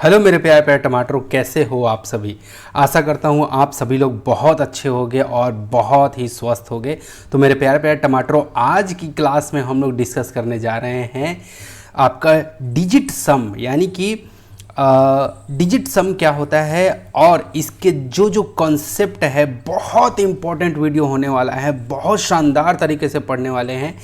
Hello मेरे प्यारे प्यारे टमाटरों, कैसे हो आप सभी। आशा करता हूँ आप सभी लोग बहुत अच्छे होंगे और बहुत ही स्वस्थ होंगे। तो मेरे प्यारे प्यारे टमाटरों, आज की क्लास में हम लोग डिस्कस करने जा रहे हैं आपका डिजिट सम, यानी कि डिजिट सम क्या होता है और इसके जो जो कॉन्सेप्ट है। बहुत इंपॉर्टेंट वीडियो होने वाला है, बहुत शानदार तरीके से पढ़ने वाले हैं।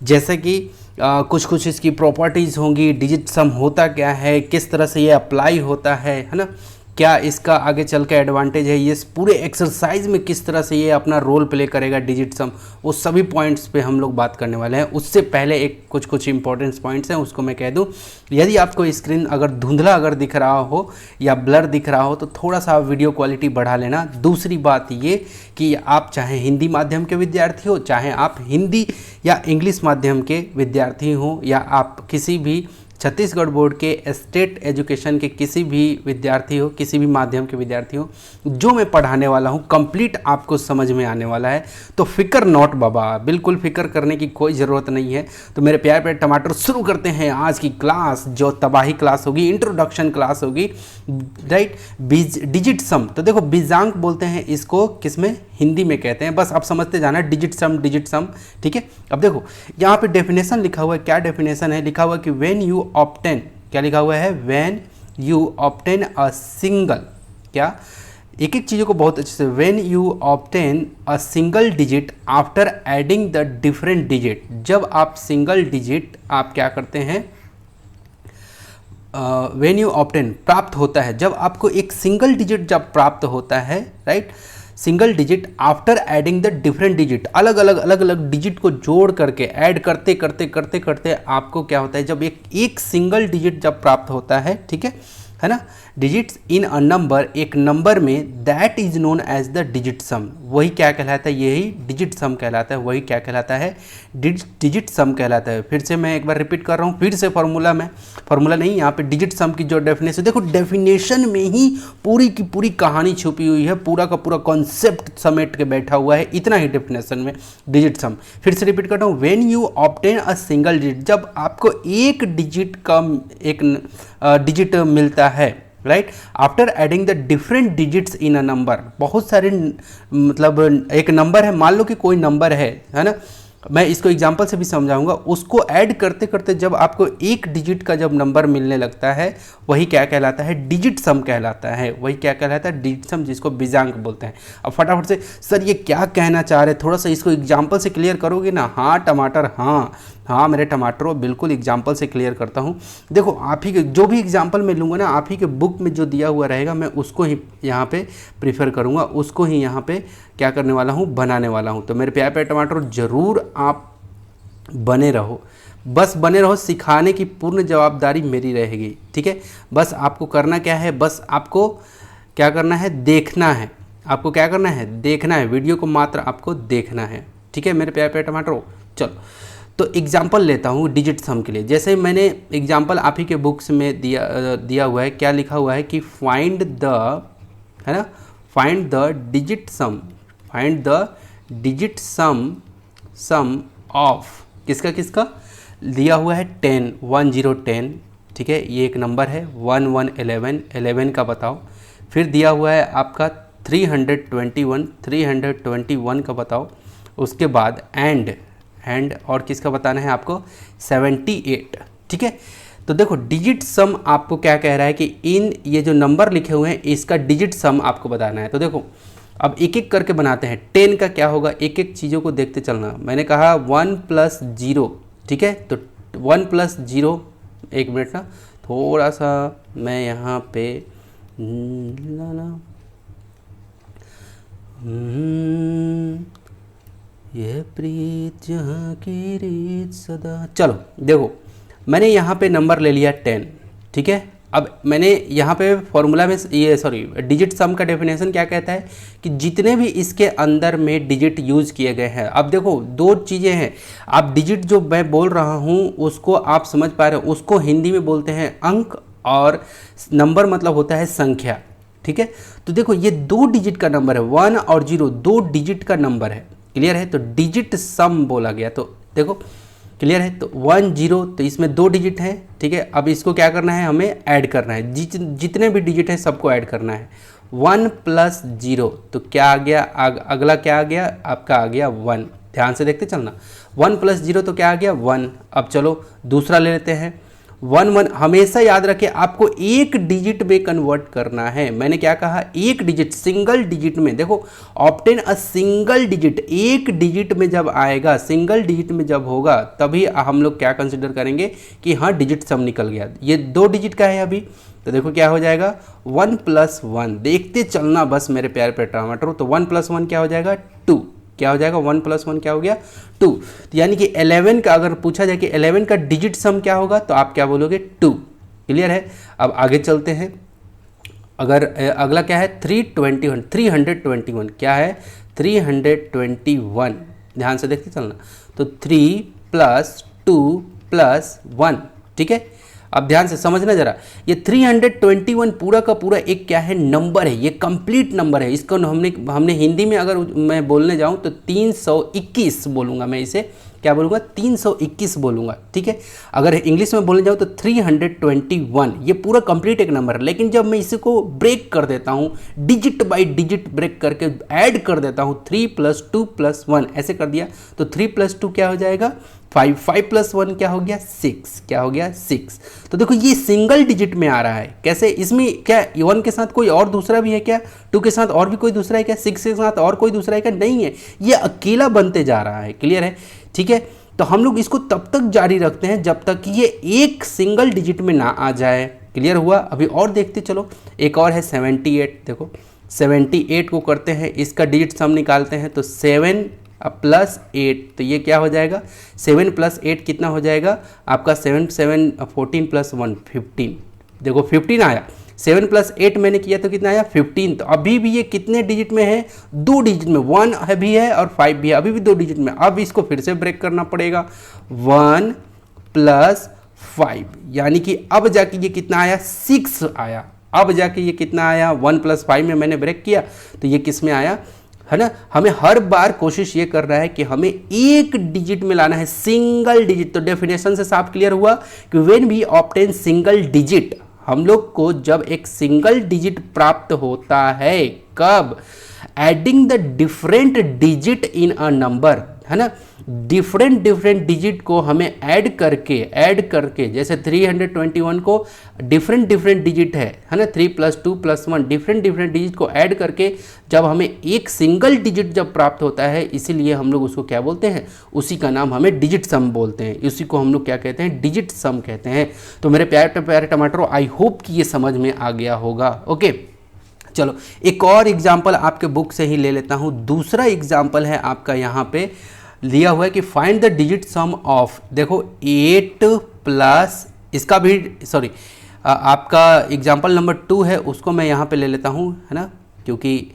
जैसे कि कुछ कुछ इसकी प्रॉपर्टीज़ होंगी, डिजिट सम होता क्या है, किस तरह से ये अप्लाई होता है ना, क्या इसका आगे चल के एडवांटेज है, ये पूरे एक्सरसाइज में किस तरह से ये अपना रोल प्ले करेगा डिजिट सम, वो सभी पॉइंट्स पे हम लोग बात करने वाले हैं। उससे पहले एक कुछ कुछ इंपॉर्टेंट पॉइंट्स हैं, उसको मैं कह दूं। यदि आपको स्क्रीन अगर धुंधला अगर दिख रहा हो या ब्लर दिख रहा हो तो थोड़ा सा वीडियो क्वालिटी बढ़ा लेना। दूसरी बात ये कि आप चाहे हिंदी माध्यम के विद्यार्थी हो, चाहे आप हिंदी या इंग्लिश माध्यम के विद्यार्थी हो, या आप किसी भी छत्तीसगढ़ बोर्ड के स्टेट एजुकेशन के किसी भी विद्यार्थी हो, किसी भी माध्यम के विद्यार्थी हो, जो मैं पढ़ाने वाला हूँ कंप्लीट आपको समझ में आने वाला है। तो फिक्र नॉट बाबा, बिल्कुल फिक्र करने की कोई ज़रूरत नहीं है। तो मेरे प्यारे प्यारे टमाटर, शुरू करते हैं आज की क्लास, जो तबाही क्लास होगी, इंट्रोडक्शन क्लास होगी, राइट। डिजिट सम, तो देखो बीजांक बोलते हैं इसको, किसमें, हिंदी में कहते हैं। बस आप समझते जाना डिजिट सम, ठीक है। अब देखो यहाँ पे डेफिनेशन लिखा हुआ है। क्या डेफिनेशन है? लिखा हुआ है कि व्हेन यू ऑब्टेन, क्या लिखा हुआ है? When you obtain a single, क्या, एक एक चीज़ों को बहुत अच्छे से, when you obtain a single digit after adding the different digit, जब आप सिंगल डिजिट आप क्या करते हैं, व्हेन यू ऑब्टेन, प्राप्त होता है, जब आपको एक सिंगल डिजिट जब प्राप्त होता है, right, single digit after adding the different digit, अलग अलग डिजिट को जोड़ करके ऐड करते करते करते करते आपको क्या होता है, जब एक सिंगल डिजिट जब प्राप्त होता है, ठीक है ना, डिजिट्स इन अ नंबर, एक नंबर में, that is known as the digit sum, वही क्या कहलाता है, यही डिजिट सम कहलाता है। वही क्या कहलाता है? डिजिट सम कहलाता है। फिर से मैं एक बार रिपीट कर रहा हूँ, फिर से फार्मूला नहीं, यहाँ पे डिजिट सम की जो डेफिनेशन, देखो डेफिनेशन में ही पूरी की पूरी कहानी छुपी हुई है, पूरा का पूरा कॉन्सेप्ट समेट के बैठा हुआ है, इतना ही डेफिनेशन में डिजिट सम। फिर से रिपीट करता हूँ, when you obtain a single digit, जब आपको एक डिजिट का एक डिजिट मिलता है, right, after adding the different digits in a number, बहुत सारे, मतलब एक नंबर है, मान लो कि कोई नंबर है ना, मैं इसको एग्जांपल से भी समझाऊंगा। उसको ऐड करते करते जब आपको एक डिजिट का जब नंबर मिलने लगता है, वही क्या कहलाता है? डिजिट सम कहलाता है। वही क्या कहलाता है? डिजिट सम, जिसको बीजांक बोलते हैं। अब फटाफट से, सर ये क्या कहना चाह रहे, थोड़ा सा इसको एग्जाम्पल से क्लियर करोगे ना? हाँ टमाटर, हाँ मेरे टमाटरों, बिल्कुल एग्जाम्पल से क्लियर करता हूँ। देखो आप ही के जो भी एग्जाम्पल मैं लूँगा ना, आप ही के बुक में जो दिया हुआ रहेगा, मैं उसको ही यहाँ पे प्रीफर करूँगा, उसको ही यहाँ पे क्या करने वाला हूँ, बनाने वाला हूँ। तो मेरे प्यारे प्यारे टमाटर, ज़रूर आप बने रहो, बस बने रहो, सिखाने की पूर्ण जवाबदारी मेरी रहेगी, ठीक है। बस आपको करना क्या है, बस आपको क्या करना है, देखना है। आपको क्या करना है? देखना है, वीडियो को मात्र आपको देखना है, ठीक है मेरे प्यारे प्यारे टमाटरों। चलो तो एग्जाम्पल लेता हूँ डिजिट सम के लिए। जैसे मैंने एग्जाम्पल आप ही के बुक्स में दिया हुआ है, क्या लिखा हुआ है कि फाइंड द, है ना, find the digit some, find the digit sum of, किसका किसका दिया हुआ है? 10, 1 0 10, ठीक है, ये एक नंबर है। 1 1 11, 11 का बताओ। फिर दिया हुआ है आपका 321, 321 का बताओ। उसके बाद एंड और किसका बताना है आपको? 78, ठीक है। तो देखो डिजिट सम आपको क्या कह रहा है कि इन ये जो नंबर लिखे हुए हैं, इसका डिजिट सम आपको बताना है। तो देखो अब एक एक करके बनाते हैं। 10 का क्या होगा, एक एक चीज़ों को देखते चलना। मैंने कहा 1 + 0, ठीक है, तो 1 + 0, एक मिनट ना, थोड़ा सा मैं यहाँ पे ये प्रीत जहाँ की रीत सदा, चलो देखो मैंने यहाँ पे नंबर ले लिया 10, ठीक है। अब मैंने यहाँ पे फॉर्मूला में डिजिट सम का डेफिनेशन क्या कहता है कि जितने भी इसके अंदर में डिजिट यूज़ किए गए हैं। अब देखो दो चीज़ें हैं, आप डिजिट जो मैं बोल रहा हूँ उसको आप समझ पा रहे हो, उसको हिंदी में बोलते हैं अंक, और नंबर मतलब होता है संख्या, ठीक है। तो देखो ये 2 डिजिट का नंबर है, 1 और 0, 2 डिजिट का नंबर है, क्लियर है। तो डिजिट सम बोला गया। तो देखो क्लियर है। तो 1 0, तो इसमें 2 डिजिट हैं, ठीक है। अब इसको क्या करना है, हमें ऐड करना है, जितने भी डिजिट हैं सबको ऐड करना है। 1 + 0, तो क्या आ गया, अगला क्या आ गया आपका, आ गया 1। ध्यान से देखते चलना, 1 + 0 तो क्या आ गया 1। अब चलो दूसरा ले लेते हैं, 1 1। हमेशा याद रखें आपको एक डिजिट में कन्वर्ट करना है। मैंने क्या कहा, एक डिजिट, सिंगल डिजिट में। देखो ऑब्टेन अ सिंगल डिजिट, एक डिजिट में जब आएगा, सिंगल डिजिट में जब होगा, तभी हम लोग क्या कंसिडर करेंगे कि हाँ डिजिट सम निकल गया। ये 2 डिजिट का है अभी, तो देखो क्या हो जाएगा 1 + 1। देखते चलना बस मेरे प्यारे पे टमाटर। तो 1 + 1 क्या हो जाएगा 2। क्या हो जाएगा 1 + 1 क्या हो गया 2। तो यानी कि 11 का अगर पूछा जाए कि 11 का डिजिट सम क्या होगा, तो आप क्या बोलोगे 2। क्लियर है। अब आगे चलते हैं, अगर अगला क्या है 321 क्या है 321। ध्यान से देखते चलना, तो 3 + 2 + 1, ठीक है। अब ध्यान से समझना जरा, ये 321 पूरा का पूरा एक क्या है नंबर है, ये कंप्लीट नंबर है। इसको हमने हिंदी में अगर मैं बोलने जाऊं तो 321 बोलूँगा, मैं इसे क्या बोलूँगा 321 बोलूँगा, ठीक है। अगर इंग्लिश में बोलने जाऊँ तो 321, ये पूरा कंप्लीट एक नंबर है। लेकिन जब मैं इसको ब्रेक कर देता हूँ, डिजिट बाय डिजिट ब्रेक करके ऐड कर देता हूँ, 3 + 2 + 1 ऐसे कर दिया, तो 3 + 2 क्या हो जाएगा 5, 5 + 1 क्या हो गया 6, क्या हो गया 6। तो देखो ये सिंगल डिजिट में आ रहा है। कैसे, इसमें क्या 1 के साथ कोई और दूसरा भी है क्या, 2 के साथ और भी कोई दूसरा है क्या, 6 के साथ और कोई दूसरा है क्या, नहीं है, ये अकेला बनते जा रहा है। क्लियर है, ठीक है। तो हम लोग इसको तब तक जारी रखते हैं जब तक कि ये एक सिंगल डिजिट में ना आ जाए। क्लियर हुआ। अभी और देखते चलो, एक और है 78। देखो 78 को करते हैं, इसका डिजिट सम निकालते हैं, तो 7 + 8, तो ये क्या हो जाएगा 7 + 8 कितना हो जाएगा आपका 7 7 14 + 1 15। देखो 15 आया, 7 + 8 मैंने किया तो कितना आया 15। तो अभी भी ये कितने डिजिट में है 2 डिजिट में, 1 भी है और 5 भी है, अभी भी 2 डिजिट में। अब इसको फिर से ब्रेक करना पड़ेगा, 1 + 5, यानी कि अब जाके ये कितना आया 6 आया। अब जाके ये कितना आया 1 + 5 में मैंने ब्रेक किया तो ये किस में आया, है ना। हमें हर बार कोशिश ये करना है कि हमें एक डिजिट में लाना है, सिंगल डिजिट। तो डेफिनेशन से साफ क्लियर हुआ कि when we obtain single digit, हम लोग को जब एक सिंगल डिजिट प्राप्त होता है, कब, adding the different digit in a number, है ना। डिफरेंट डिजिट को हमें ऐड करके जैसे 321 को डिफरेंट डिजिट है ना, 3 + 2 + 1 डिफरेंट डिजिट को ऐड करके जब हमें एक सिंगल डिजिट जब प्राप्त होता है, इसीलिए हम लोग उसको क्या बोलते हैं, उसी का नाम हमें डिजिट सम बोलते हैं। उसी को हम लोग क्या कहते हैं, डिजिट सम कहते हैं। तो मेरे प्यारे टमाटरों, आई होप कि ये समझ में आ गया होगा। ओके, चलो एक और एग्जाम्पल आपके बुक से ही ले लेता हूँ। दूसरा एग्जाम्पल है आपका यहाँ पे लिया हुआ है कि find the digit sum of, देखो 8 प्लस, इसका भी सॉरी आपका एग्जाम्पल नंबर 2 है, उसको मैं यहाँ पे ले लेता हूँ, है ना, क्योंकि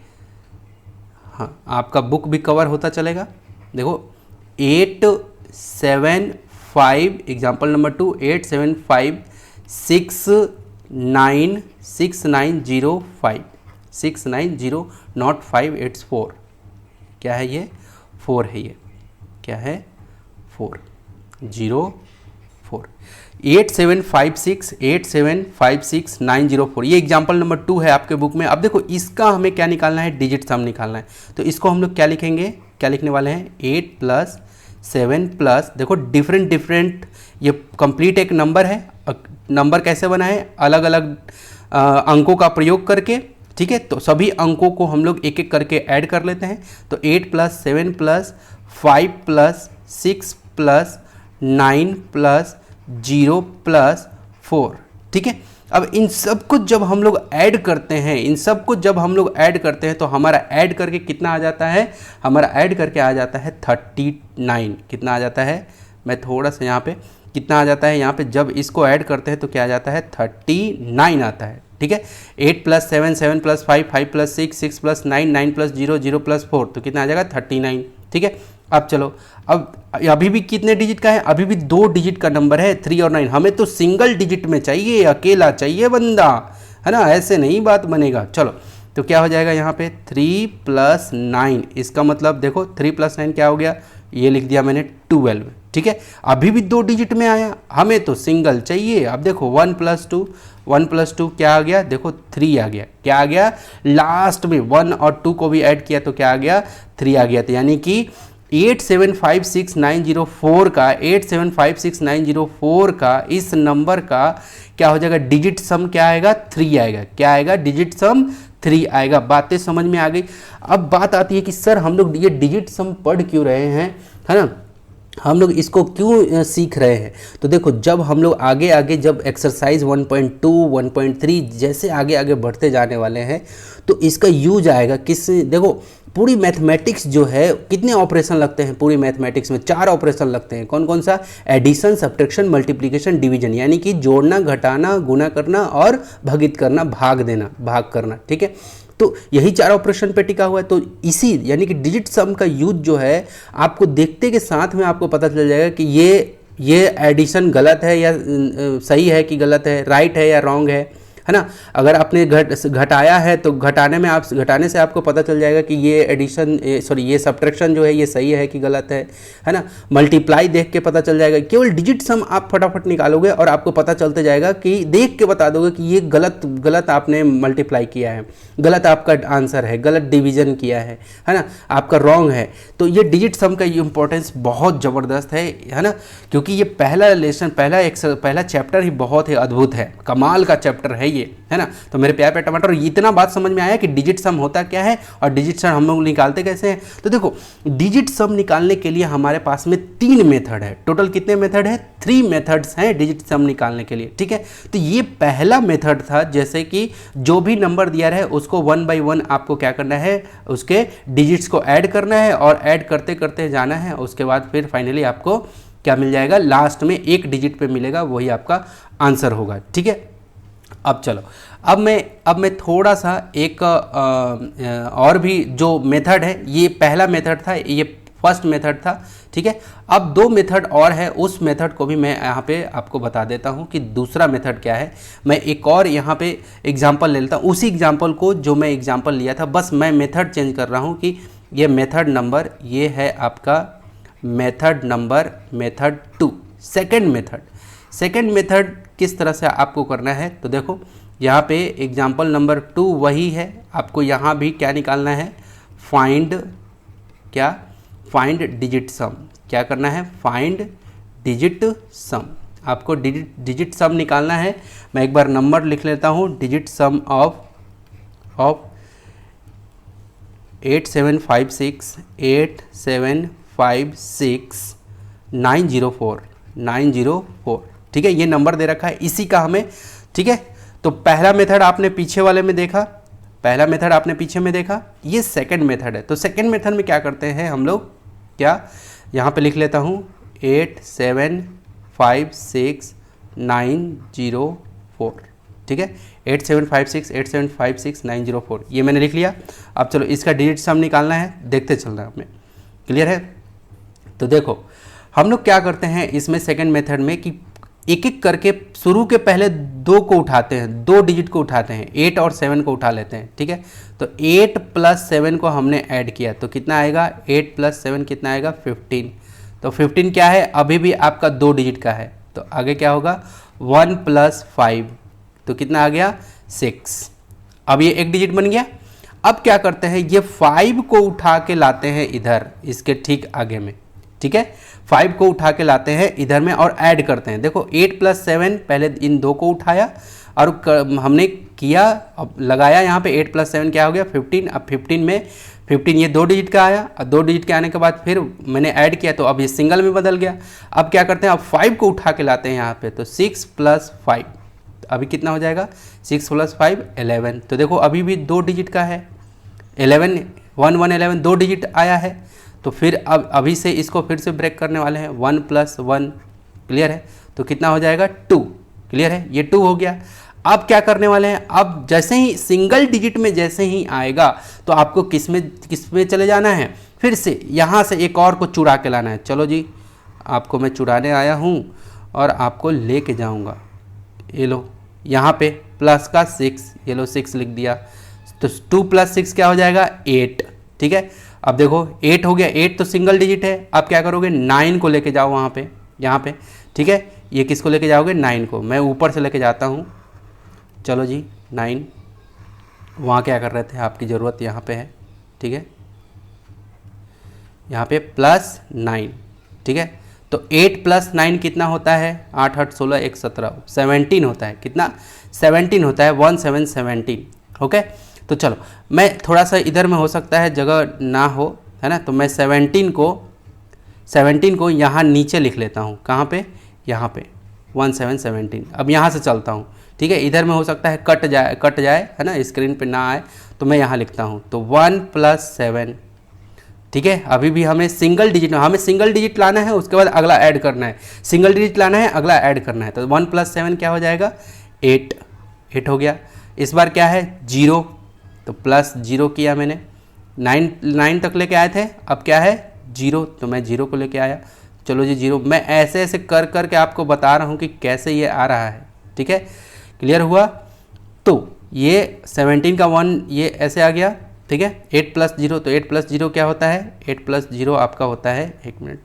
हाँ आपका बुक भी कवर होता चलेगा। देखो 8 7 5 एग्जाम्पल नंबर 2, 8 7 5 6 9 6 9 0 5 6 9 0 नॉट 5 इट्स 4, क्या है ये 4 है, ये क्या है 4 0 4 8 7 5 6 8 7 5 6 9 0 4, ये एग्जाम्पल नंबर 2 है आपके बुक में। अब देखो इसका हमें क्या निकालना है, डिजिट सम निकालना है। तो इसको हम लोग क्या लिखेंगे, क्या लिखने वाले हैं 8 + 7 प्लस, देखो डिफरेंट ये कंप्लीट एक नंबर है। नंबर कैसे बना है, अलग अलग अंकों का प्रयोग करके, ठीक है। तो सभी अंकों को हम लोग एक एक करके ऐड कर लेते हैं। तो 8 + 7 + 5 + 6 + 9 + 0 + 4, ठीक है। अब इन सब को जब हम लोग ऐड करते हैं, इन सब को जब हम लोग ऐड करते हैं तो हमारा ऐड करके कितना आ जाता है, हमारा ऐड करके आ जाता है 39। कितना आ जाता है, मैं थोड़ा सा यहाँ पे कितना आ जाता है, यहाँ पे जब इसको ऐड करते हैं तो क्या आ जाता है 39 आता है, ठीक है। 8 + 7 7 + 5 5 + 6 6 + 9 9 + 0 0 + 4, तो कितना आ जाएगा 39, ठीक है। अब चलो, अब अभी भी कितने डिजिट का है, अभी भी 2 डिजिट का नंबर है 3 और 9। हमें तो सिंगल डिजिट में चाहिए, अकेला चाहिए बंदा, है ना, ऐसे नहीं बात बनेगा। चलो तो क्या हो जाएगा यहाँ पे 3 + 9, इसका मतलब देखो 3 + 9 क्या हो गया ये लिख दिया मैंने 12, ठीक है। अभी भी 2 डिजिट में आया, हमें तो सिंगल चाहिए। अब देखो 1 + 2 क्या आ गया, देखो 3 आ गया। क्या आ गया, लास्ट में 1 और 2 को भी ऐड किया तो क्या आ गया, 3 आ गया। तो यानी कि 8756904 का 8756904 का इस नंबर का क्या हो जाएगा, डिजिट सम क्या आएगा, 3 आएगा। क्या आएगा, डिजिट सम 3 आएगा। बातें समझ में आ गई। अब बात आती है कि सर हम लोग ये डिजिट सम पढ़ क्यों रहे हैं, है ना, हम लोग इसको क्यों सीख रहे हैं। तो देखो जब हम लोग आगे आगे जब एक्सरसाइज 1.2 1.3 जैसे आगे आगे बढ़ते जाने वाले हैं तो इसका यूज आएगा किस, देखो पूरी मैथमेटिक्स जो है कितने ऑपरेशन लगते हैं, पूरी मैथमेटिक्स में 4 ऑपरेशन लगते हैं। कौन कौन सा, एडिशन, सब्ट्रैक्शन, मल्टीप्लिकेशन, डिवीजन, यानी कि जोड़ना, घटाना, गुना करना और भागित करना, भाग देना, भाग करना, ठीक है। तो यही 4 ऑपरेशन पे टिका हुआ है। तो इसी यानी कि डिजिट सम का यूज जो है आपको देखते के साथ में आपको पता चल जाएगा कि ये एडिशन गलत है या सही है कि गलत है, राइट है या रॉन्ग है ना। अगर आपने घटाया है तो घटाने से आपको पता चल जाएगा कि ये एडिशन ये सब्ट्रैक्शन जो है ये सही है कि गलत है ना। मल्टीप्लाई देख के पता चल जाएगा। केवल डिजिट सम आप फटाफट निकालोगे और आपको पता चलते जाएगा कि देख के बता दोगे कि ये गलत आपने मल्टीप्लाई किया है, गलत आपका आंसर है, गलत डिवीजन किया है ना, आपका रॉन्ग है। तो ये डिजिट सम का ये इंपॉर्टेंस बहुत ज़बरदस्त है ना, क्योंकि ये पहला लेसन पहला चैप्टर ही बहुत ही अद्भुत है, कमाल का चैप्टर है ये, है ना। तो मेरे प्यारे टमाटर इतना बात समझ में आया कि डिजिट सम होता क्या है और डिजिट सम हम लोग निकालते कैसे हैं। तो देखो डिजिट सम निकालने के लिए हमारे पास में 3 मेथड है। टोटल कितने मेथड है, 3 मेथड्स हैं डिजिट सम निकालने के लिए, ठीक है। तो ये पहला मेथड था, जैसे कि जो भी नंबर दिया रहे उसको 1 बाई 1 आपको क्या करना है, उसके डिजिट्स को ऐड करना है और ऐड करते करते जाना है। उसके बाद फिर फाइनली आपको क्या मिल जाएगा, लास्ट में एक डिजिट पे मिलेगा, वही आपका आंसर होगा, ठीक है। अब चलो, अब मैं थोड़ा सा एक और भी जो मेथड है, ये पहला मेथड था, ये फर्स्ट मेथड था, ठीक है। अब 2 मेथड और है, उस मेथड को भी मैं यहाँ पे आपको बता देता हूँ कि दूसरा मेथड क्या है। मैं एक और यहाँ पे एग्जांपल ले लेता हूँ, उसी एग्जांपल को जो मैं एग्जांपल लिया था, बस मैं मेथड चेंज कर रहा हूँ कि ये मेथड नंबर, ये है आपका method number method 2, second method किस तरह से आपको करना है। तो देखो यहाँ पे एग्जांपल नंबर 2 वही है, आपको यहाँ भी क्या निकालना है, फाइंड डिजिट सम। क्या करना है, फाइंड डिजिट सम, आपको डिजिट सम निकालना है। मैं एक बार नंबर लिख लेता हूँ, डिजिट सम ऑफ 8756904, ठीक है। ये नंबर दे रखा है, इसी का हमें, ठीक है। तो पहला मेथड आपने पीछे वाले में देखा, ये सेकंड मेथड है। तो सेकंड मेथड में क्या करते हैं हम लोग, क्या यहाँ पे लिख लेता हूँ 8756904, ठीक है। 8756904 ये मैंने लिख लिया। अब चलो इसका डिजिट सम निकालना है, देखते चलना है हमें, क्लियर है। तो देखो हम लोग क्या करते हैं इसमें सेकंड मेथड में कि एक एक करके शुरू के पहले 2 को उठाते हैं, 2 डिजिट को उठाते हैं, 8 और 7 को उठा लेते हैं, ठीक है। तो 8 + 7 को हमने ऐड किया तो कितना आएगा, 8 + 7 कितना आएगा, 15। तो 15 क्या है, अभी भी आपका 2 डिजिट का है। तो आगे क्या होगा, 1 + 5 तो कितना आ गया, 6। अब ये एक डिजिट बन गया। अब क्या करते हैं, ये 5 को उठा के लाते हैं इधर, इसके ठीक आगे में, ठीक है। 5 को उठा के लाते हैं इधर में और ऐड करते हैं। देखो 8 + 7 पहले इन 2 को उठाया और हमने किया, अब लगाया यहाँ पे 8 + 7 क्या हो गया, 15। अब 15 में 15 ये 2 डिजिट का आया और 2 डिजिट के आने के बाद फिर मैंने ऐड किया तो अब ये सिंगल में बदल गया। अब क्या करते हैं, अब 5 को उठा के लाते हैं यहाँ पे, तो 6 + 5 अभी कितना हो जाएगा, 6 + 5 11। तो देखो अभी भी 2 डिजिट का है, 11 1 1 11 2 डिजिट आया है। तो फिर अब अभी से इसको फिर से ब्रेक करने वाले हैं, 1 + 1, क्लियर है। तो कितना हो जाएगा, 2, क्लियर है, ये 2 हो गया। अब क्या करने वाले हैं, अब जैसे ही सिंगल डिजिट में जैसे ही आएगा तो आपको किस में चले जाना है, फिर से यहाँ से एक और को चुरा के लाना है। चलो जी, आपको मैं चुराने आया हूँ और आपको लेके जाऊँगा। ये लो यहाँ पे प्लस का 6, ये लो 6 लिख दिया। तो 2 + 6 क्या हो जाएगा, 8, ठीक है। अब देखो 8 हो गया, 8 तो सिंगल डिजिट है। अब क्या करोगे, 9 को लेके जाओ वहाँ पे, यहाँ पे, ठीक है। ये किसको लेके जाओगे, 9 को। मैं ऊपर से लेके जाता हूँ, चलो जी 9। वहाँ क्या कर रहे थे, आपकी ज़रूरत यहाँ पे है, ठीक है, यहाँ पे +9, ठीक है। तो 8 + 9 कितना होता है, 8 8 16 1 17, 17 होता है। कितना, 17 होता है, 1 7 17। ओके, तो चलो मैं थोड़ा सा इधर में हो सकता है जगह ना हो, है ना, तो मैं 17 को यहाँ नीचे लिख लेता हूँ। कहाँ पे, यहाँ पे 1 7 17। अब यहाँ से चलता हूँ, ठीक है। इधर में हो सकता है कट जाए, है ना, स्क्रीन पे ना आए, तो मैं यहाँ लिखता हूँ। तो 1 + 7, ठीक है। अभी भी हमें सिंगल डिजिट लाना है, उसके बाद अगला ऐड करना है। सिंगल डिजिट लाना है, अगला ऐड करना है। तो 1 + 7 क्या हो जाएगा, 8 हो गया। इस बार क्या है, 0, तो +0 किया मैंने। 9 तक लेके आए थे, अब क्या है 0, तो मैं 0 को लेके आया। चलो जी 0। मैं ऐसे ऐसे कर कर के आपको बता रहा हूँ कि कैसे ये आ रहा है, ठीक है। क्लियर हुआ। तो ये 17 का 1 ये ऐसे आ गया, ठीक है। 8 + 0, तो 8 + 0 क्या होता है, 8 + 0 आपका होता है, 1 मिनट,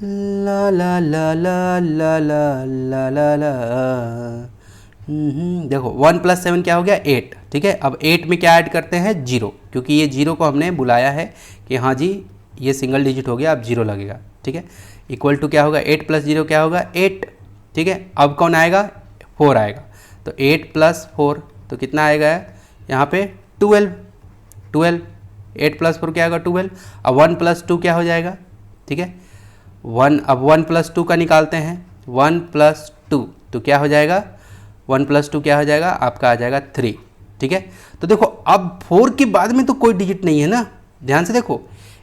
ला ला ला ला ला ला ला ला ला। देखो 1 + 7 क्या हो गया, 8, ठीक है। अब 8 में क्या ऐड करते हैं, 0, क्योंकि ये 0 को हमने बुलाया है कि हाँ जी ये सिंगल डिजिट हो गया, अब 0 लगेगा, ठीक है। इक्वल टू क्या होगा, 8 + 0 क्या होगा, 8, ठीक है। अब कौन आएगा, 4 आएगा। तो 8 + 4 तो कितना आएगा यहाँ पे, 12। 8 + 4 क्या होगा, 12। अब 1 + 2 क्या हो जाएगा, ठीक है। 1, अब 1 + 2 का निकालते हैं। 1 + 2 तो क्या हो जाएगा, 1 + 2 क्या हो जाएगा, आपका आ जाएगा 3, ठीक है। तो देखो अब 4 के बाद में तो कोई डिजिट नहीं है ना, ध्यान से देखो।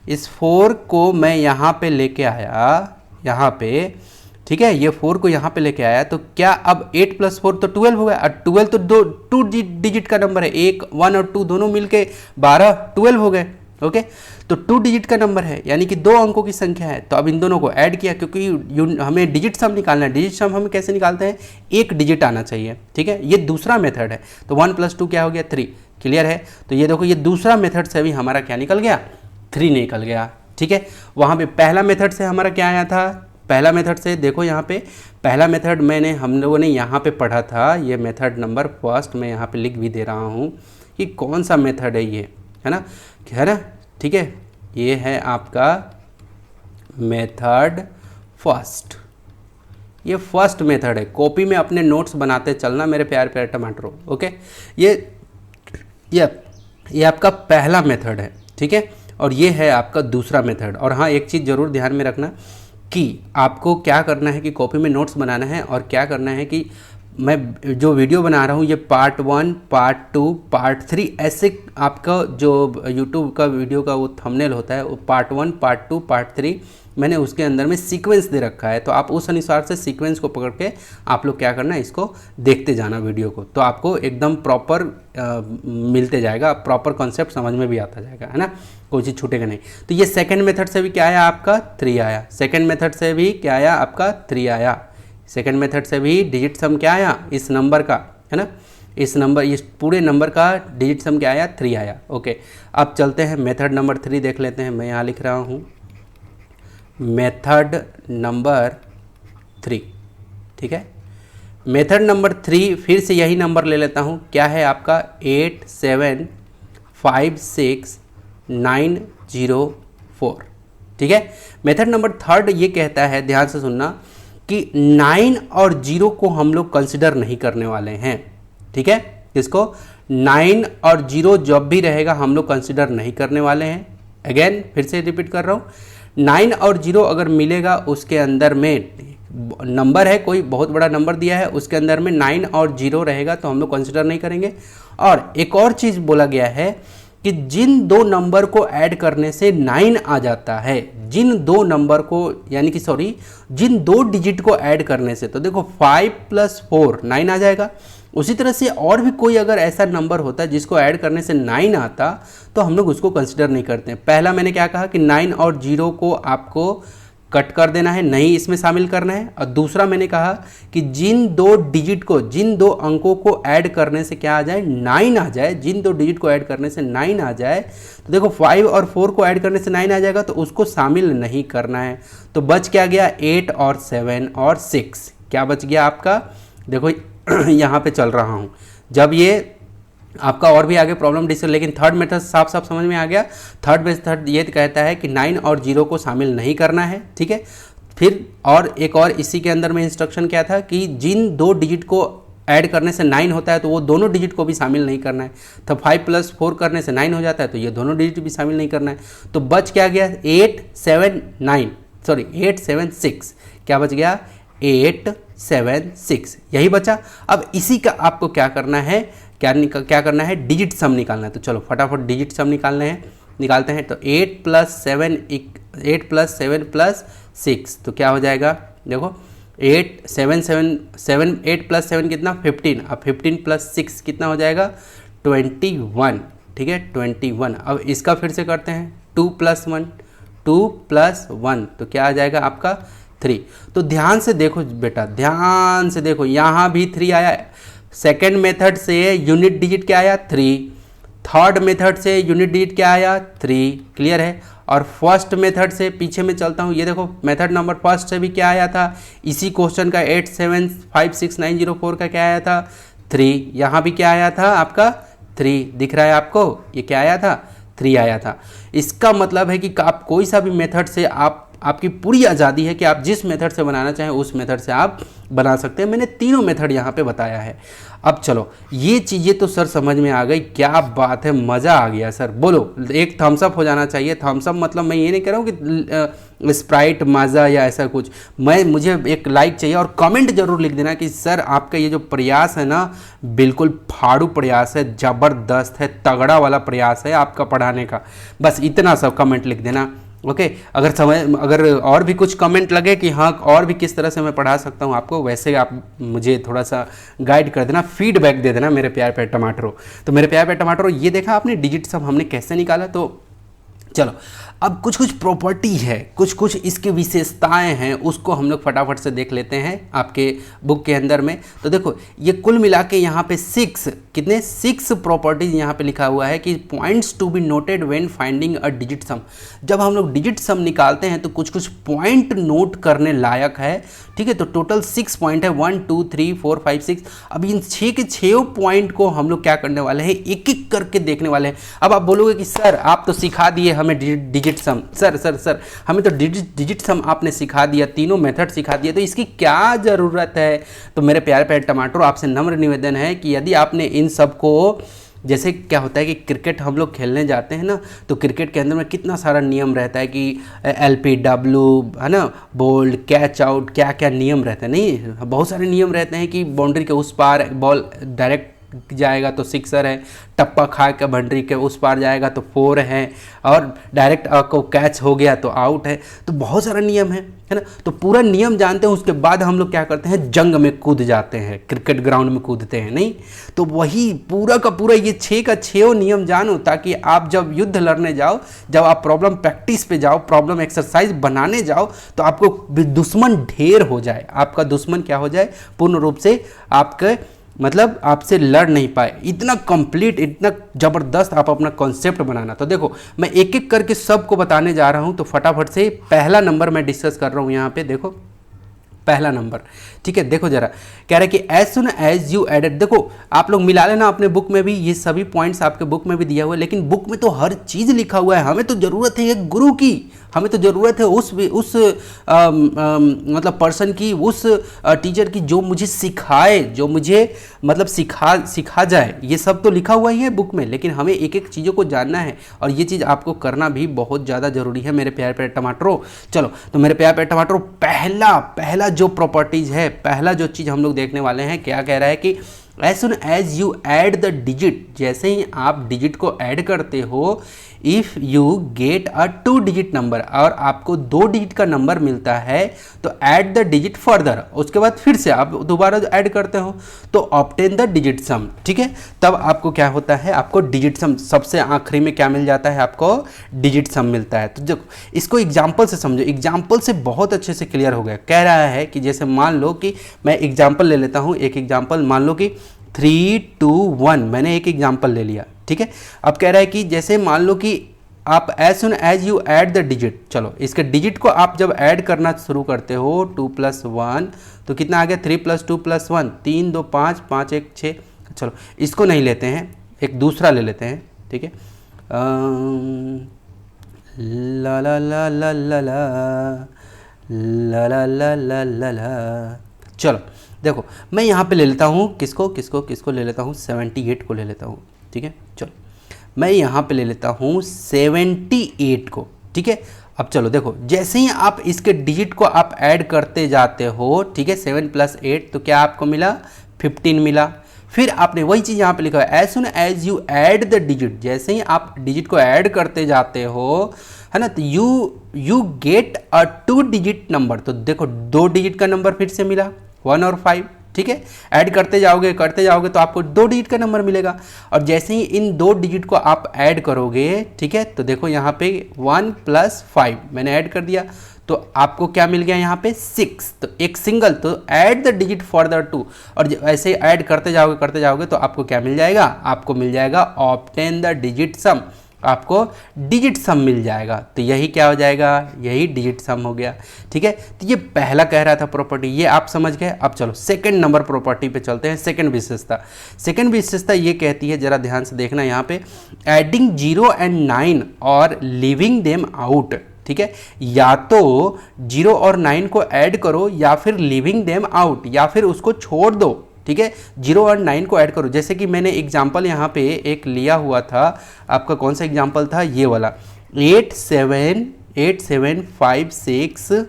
इस 4 को मैं यहाँ पे लेके आया, यहाँ पे, ठीक है। ये 4 को यहाँ पे लेके आया, तो क्या अब 8 + 4 तो 12 हो गया। और 12 तो टू डिजिट का नंबर है, 1 और 2 दोनों मिलके 12 12 हो गए। ओके, तो 2 डिजिट का नंबर है, यानी कि 2 अंकों की संख्या है। तो अब इन दोनों को ऐड किया, क्योंकि हमें डिजिट सम निकालना है। डिजिट सम हम कैसे निकालते हैं, एक डिजिट आना चाहिए, ठीक है। ये दूसरा मेथड है। तो 1 + 2 क्या हो गया, 3। क्लियर है। तो ये देखो, ये दूसरा मेथड से भी हमारा क्या निकल गया, 3 निकल गया, ठीक है। वहाँ पे पहला मेथड से हमारा क्या आया था, पहला मेथड से देखो यहाँ पे पहला मेथड हम लोगों ने यहाँ पे पढ़ा था। ये मेथड नंबर फर्स्ट मैं यहाँ पे लिख भी दे रहा हूँ कि कौन सा मेथड है ये, है ना, ठीक है। ये है आपका मेथड फर्स्ट, ये फर्स्ट मेथड है। कॉपी में अपने नोट्स बनाते चलना मेरे प्यारे प्यारे टमाटरों। ओके, ये आपका पहला मेथड है, ठीक है। और ये है आपका दूसरा मेथड। और हाँ, एक चीज़ ज़रूर ध्यान में रखना कि आपको क्या करना है कि कॉपी में नोट्स बनाना है, और क्या करना है कि मैं जो वीडियो बना रहा हूँ ये पार्ट 1, पार्ट 2, पार्ट 3 ऐसे आपका जो यूट्यूब का वीडियो का वो थंबनेल होता है, वो पार्ट 1, पार्ट 2, पार्ट 3 मैंने उसके अंदर में सीक्वेंस दे रखा है। तो आप उस अनुसार से सीक्वेंस को पकड़ के आप लोग क्या करना है, इसको देखते जाना वीडियो को, तो आपको एकदम प्रॉपर मिलते जाएगा, प्रॉपर कॉन्सेप्ट समझ में भी आता जाएगा, है ना, कोई चीज़ छूटेगा नहीं। तो ये सेकंड मेथड से भी क्या आया आपका, 3 आया। सेकंड मेथड से भी क्या आया आपका, 3 आया। सेकंड मेथड से भी डिजिट सम क्या आया, इस नंबर का, है ना, इस पूरे नंबर का डिजिट सम क्या आया, 3 आया। ओके, अब चलते हैं मेथड नंबर 3 देख लेते हैं। मैं यहाँ लिख रहा हूँ मेथड नंबर 3, ठीक है। मेथड नंबर 3 फिर से यही नंबर ले लेता हूँ, क्या है आपका 8756904, ठीक है। मेथड नंबर 3 ये कहता है, ध्यान से सुनना, कि 9 और 0 को हम लोग कंसिडर नहीं करने वाले हैं, ठीक है। इसको 9 और 0 जब भी रहेगा हम लोग कंसिडर नहीं करने वाले हैं। अगेन फिर से रिपीट कर रहा हूँ, 9 और 0 अगर मिलेगा, उसके अंदर में नंबर है, कोई बहुत बड़ा नंबर दिया है, उसके अंदर में 9 और 0 रहेगा तो हम लोग कंसिडर नहीं करेंगे। और एक और चीज़ बोला गया है कि जिन 2 नंबर को ऐड करने से 9 आ जाता है, जिन 2 नंबर को, यानी कि सॉरी, जिन 2 डिजिट को ऐड करने से, तो देखो 5 + 4 9 आ जाएगा। उसी तरह से और भी कोई अगर ऐसा नंबर होता है जिसको ऐड करने से 9 आता, तो हम लोग उसको कंसिडर नहीं करते हैं। पहला मैंने क्या कहा कि 9 और 0 को आपको कट कर देना है, नहीं इसमें शामिल करना है। और दूसरा मैंने कहा कि जिन दो डिजिट को, जिन दो अंकों को ऐड करने से क्या आ जाए, 9 आ जाए, जिन दो डिजिट को ऐड करने से 9 आ जाए, तो देखो 5 और 4 को ऐड करने से 9 आ जाएगा, तो उसको शामिल नहीं करना है। तो बच क्या गया, 8 और 7 और 6, क्या बच गया आपका, देखो यहाँ पे चल रहा हूँ। जब ये आपका और भी आगे प्रॉब्लम डिस्कस, लेकिन थर्ड मेथड साफ साफ समझ में आ गया। थर्ड मेथड ये कहता है कि 9 और 0 को शामिल नहीं करना है, ठीक है। फिर और एक और इसी के अंदर में इंस्ट्रक्शन क्या था कि जिन दो डिजिट को ऐड करने से 9 होता है तो वो दोनों डिजिट को भी शामिल नहीं करना है। तो 5 + 4 करने से 9 हो जाता है, तो ये दोनों डिजिट भी शामिल नहीं करना है। तो बच क्या गया, 8 7 7 6, क्या बच गया, 8 7 6, यही बचा। अब इसी का आपको क्या करना है, क्या करना है, डिजिट सम निकालना है। तो चलो फटाफट डिजिट सम निकालते हैं। तो 8 + 7 + 6, तो क्या हो जाएगा, देखो 8 7 + 7 कितना, 15। अब 15 + 6 कितना हो जाएगा, 21, ठीक है, 21। अब इसका फिर से करते हैं, 2 + 1, तो क्या आ जाएगा आपका 3। तो ध्यान से देखो बेटा, ध्यान से देखो, यहाँ भी 3 आया है। सेकेंड मेथड से यूनिट डिजिट क्या आया, 3। थर्ड मेथड से यूनिट डिजिट क्या आया, 3, क्लियर है। और फर्स्ट मेथड से पीछे में चलता हूँ, ये देखो मेथड नंबर फर्स्ट से भी क्या आया था, इसी क्वेश्चन का 8756904 का क्या आया था, 3। यहाँ भी क्या आया था आपका, 3 दिख रहा है आपको, ये क्या आया था, 3 आया था। इसका मतलब है कि आप कोई सा भी मेथड से आपकी पूरी आज़ादी है कि आप जिस मेथड से बनाना चाहें उस मेथड से आप बना सकते हैं। मैंने तीनों मेथड यहाँ पे बताया है। अब चलो, ये चीज़ें तो सर समझ में आ गई, क्या बात है, मज़ा आ गया सर। बोलो, एक थम्स अप हो जाना चाहिए। थम्स अप मतलब मैं ये नहीं कह रहा हूँ कि स्प्राइट माजा या ऐसा कुछ, मुझे एक लाइक चाहिए और कमेंट जरूर लिख देना कि सर आपका ये जो प्रयास है ना, बिल्कुल फाड़ू प्रयास है, ज़बरदस्त है, तगड़ा वाला प्रयास है आपका पढ़ाने का। बस इतना सब कमेंट लिख देना, ओके। अगर और भी कुछ कमेंट लगे कि हाँ और भी किस तरह से मैं पढ़ा सकता हूँ आपको, वैसे आप मुझे थोड़ा सा गाइड कर देना, फीडबैक दे देना मेरे प्यार प्यारे टमाटरों। तो मेरे प्यार प्यारे टमाटरों, ये देखा आपने डिजिट सब हमने कैसे निकाला। तो चलो, अब कुछ कुछ प्रॉपर्टी है, कुछ कुछ इसकी विशेषताएं हैं, उसको हम लोग फटाफट से देख लेते हैं आपके बुक के अंदर में। तो देखो, ये कुल मिला के यहाँ पे 6 प्रॉपर्टीज यहाँ पे लिखा हुआ है कि points to be noted when finding a digit sum. जब हम लोग डिजिट सम निकालते हैं तो कुछ कुछ पॉइंट नोट करने लायक है, ठीक है। तो टोटल 6 पॉइंट है, 1 2 3 4 5 6। अब इन 6 के 6 पॉइंट को हम लोग क्या करने वाले हैं, एक एक करके देखने वाले हैं। अब आप बोलोगे कि सर आप तो सिखा दिए हमें डिजिट सम, सर हमें तो डिजिट सम आपने सिखा दिया, तीनों मेथड सिखा दिया, तो इसकी क्या ज़रूरत है। तो मेरे प्यारे प्यारे टमाटरों, आपसे नम्र निवेदन है कि यदि आपने इन सब को, जैसे क्या होता है कि क्रिकेट हम लोग खेलने जाते हैं ना, तो क्रिकेट के अंदर में कितना सारा नियम रहता है कि LPW है ना, बोल्ड, कैच आउट, क्या क्या नियम रहते हैं, नहीं बहुत सारे नियम रहते हैं कि बाउंड्री के उस पार बॉल डायरेक्ट जाएगा तो सिक्सर है, टप्पा खा के बाउंड्री के उस पार जाएगा तो 4 है, और डायरेक्ट को कैच हो गया तो आउट है। तो बहुत सारा नियम है ना। तो पूरा नियम जानते हैं, उसके बाद हम लोग क्या करते हैं, जंग में कूद जाते हैं, क्रिकेट ग्राउंड में कूदते हैं, नहीं। तो वही पूरा का पूरा ये 6 का 6 नियम जानो, ताकि आप जब युद्ध लड़ने जाओ, जब आप प्रॉब्लम प्रैक्टिस पे जाओ, प्रॉब्लम एक्सरसाइज बनाने जाओ, तो आपको दुश्मन ढेर हो जाए, आपका दुश्मन क्या हो जाए, पूर्ण रूप से आपके मतलब आपसे लड़ नहीं पाए। इतना कंप्लीट, इतना ज़बरदस्त आप अपना कॉन्सेप्ट बनाना। तो देखो, मैं एक एक करके सबको बताने जा रहा हूँ। तो फटाफट से पहला नंबर मैं डिस्कस कर रहा हूँ यहाँ पे। देखो पहला नंबर, ठीक है। देखो जरा, कह रहा है कि as soon as you added, देखो आप लोग मिला लेना अपने बुक में भी, ये सभी पॉइंट्स आपके बुक में भी दिया हुआ है, लेकिन बुक में तो हर चीज़ लिखा हुआ है। हमें तो ज़रूरत है एक गुरु की, हमें तो ज़रूरत है उस मतलब पर्सन की, उस टीचर की जो मुझे सिखाए, जो मुझे मतलब सिखा जाए। ये सब तो लिखा हुआ ही है बुक में, लेकिन हमें एक एक चीज़ों को जानना है, और ये चीज़ आपको करना भी बहुत ज़्यादा ज़रूरी है मेरे प्यारे प्यारे टमाटरों। चलो, तो मेरे प्यारे प्यारे टमाटरों, पहला जो प्रॉपर्टीज़ है, पहला जो चीज़ हम लोग देखने वाले हैं, क्या कह रहा है कि as soon as you add the digit, जैसे ही आप डिजिट को ऐड करते हो, if you get a 2 digit number, और आपको 2 डिजिट का नंबर मिलता है, तो ऐड द डिजिट फर्दर, उसके बाद फिर से आप दोबारा ऐड करते हो तो ऑब्टेन द डिजिट सम, ठीक है। तब आपको क्या होता है, आपको डिजिट सम, सबसे आखिरी में क्या मिल जाता है, आपको डिजिट सम मिलता है। तो देखो इसको एग्जाम्पल से समझो, एग्जाम्पल से बहुत अच्छे से क्लियर हो गया। कह रहा है कि जैसे मान लो कि मैं एग्जाम्पल ले लेता हूँ, एक एग्जाम्पल मान लो कि 3 2 1, मैंने एक एग्जाम्पल ले लिया, ठीक है। अब कह रहा है कि जैसे मान लो कि आप as soon as you add the digit, चलो इसके डिजिट को आप जब ऐड करना शुरू करते हो 2 + 1 तो कितना आ गया, 3 + 2 + 1, 3 2 5, 5 1 6। चलो इसको नहीं लेते हैं, एक दूसरा ले लेते हैं, ठीक है। ला ला ला ला ला ला ला ला ला ला ला ला। चलो देखो मैं यहाँ पे ले लेता हूँ किसको किसको किसको ले लेता हूँ, 78 को ले लेता हूँ, ठीक है। चलो मैं यहाँ पे ले लेता हूँ 78 को, ठीक है। अब चलो देखो जैसे ही आप इसके डिजिट को आप ऐड करते जाते हो, ठीक है, 7 + 8 तो क्या आपको मिला, 15 मिला। फिर आपने वही चीज़ यहाँ पे लिखा है, as soon as you add the digit, जैसे ही आप डिजिट को ऐड करते जाते हो, है ना, तो you get a 2 digit number. तो देखो 2 डिजिट का नंबर फिर से मिला, 1 और 5, ठीक है। ऐड करते जाओगे तो आपको 2 डिजिट का नंबर मिलेगा, और जैसे ही इन 2 डिजिट को आप ऐड करोगे, ठीक है, तो देखो यहाँ पे 1 + 5 मैंने ऐड कर दिया, तो आपको क्या मिल गया यहाँ पे 6। तो एक सिंगल, तो ऐड द डिजिट फॉर 2, और ऐसे ऐड करते जाओगे तो आपको क्या मिल जाएगा, आपको मिल जाएगा ऑब्टेन द डिजिट सम, आपको डिजिट सम मिल जाएगा। तो यही क्या हो जाएगा, यही डिजिट सम हो गया, ठीक है। तो ये पहला कह रहा था प्रॉपर्टी, ये आप समझ गए। अब चलो सेकंड नंबर प्रॉपर्टी पे चलते हैं। सेकंड विशेषता ये कहती है, जरा ध्यान से देखना यहाँ पे, एडिंग 0 and 9 और लिविंग देम आउट, ठीक है। या तो 0 और 9 को ऐड करो, या फिर लिविंग देम आउट, या फिर उसको छोड़ दो, ठीक है। 0 और 9 को ऐड करो, जैसे कि मैंने एग्जाम्पल यहाँ पे एक लिया हुआ था, आपका कौन सा एग्जाम्पल था, ये वाला 8 7 5 6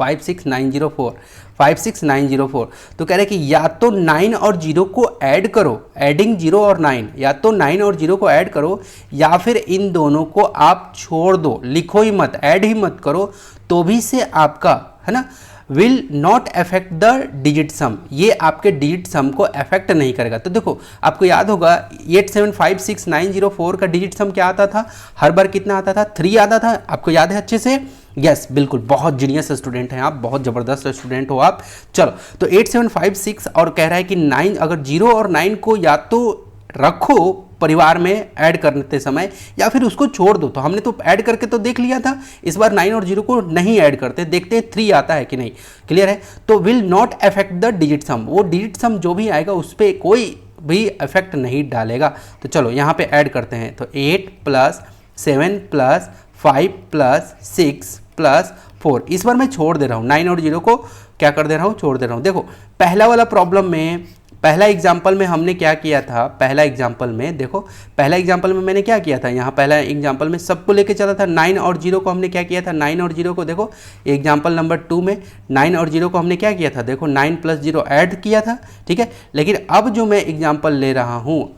904 56904। तो कह रहे हैं कि या तो 9 और 0 को ऐड करो, एडिंग 0 और 9, या तो 9 और 0 को ऐड करो, या फिर इन दोनों को आप छोड़ दो, लिखो ही मत, ऐड ही मत करो, तो भी से आपका, है ना, will not affect the digit सम, ये आपके डिजिट सम को अफेक्ट नहीं करेगा। तो देखो आपको याद होगा 8756904 का डिजिट सम क्या आता था, हर बार कितना आता था, 3 आता था, आपको याद है अच्छे से, यस बिल्कुल, बहुत जीनियस स्टूडेंट हैं आप, बहुत ज़बरदस्त स्टूडेंट हो आप। चलो तो 8756 और कह रहा है कि 9, अगर 0 और 9 को या तो रखो परिवार में ऐड करते समय, या फिर उसको छोड़ दो। तो हमने तो ऐड करके तो देख लिया था, इस बार 9 और 0 को नहीं ऐड करते, देखते हैं 3 आता है कि नहीं, क्लियर है। तो will not affect the digit सम, वो डिजिट सम जो भी आएगा उस पर कोई भी इफेक्ट नहीं डालेगा। तो चलो यहाँ पे ऐड करते हैं, तो 8 + 7 + 5 + 6 + 4, इस बार मैं छोड़ दे रहा हूँ, 9 और 0 को क्या कर दे रहा हूँ, छोड़ दे रहा हूँ। देखो पहला वाला प्रॉब्लम में, पहला एग्जाम्पल में हमने क्या किया था, पहला एग्जाम्पल में देखो, पहला एग्जाम्पल में मैंने क्या किया था, यहाँ पहला एग्जाम्पल में सबको लेके चला था, 9 और 0 को हमने क्या किया था, 9 और 0 को देखो एग्जाम्पल नंबर 2 में 9 और 0 को हमने क्या किया था, देखो 9 + 0 ऐड किया था, ठीक है। लेकिन अब जो मैं एग्जाम्पल ले रहा हूँ,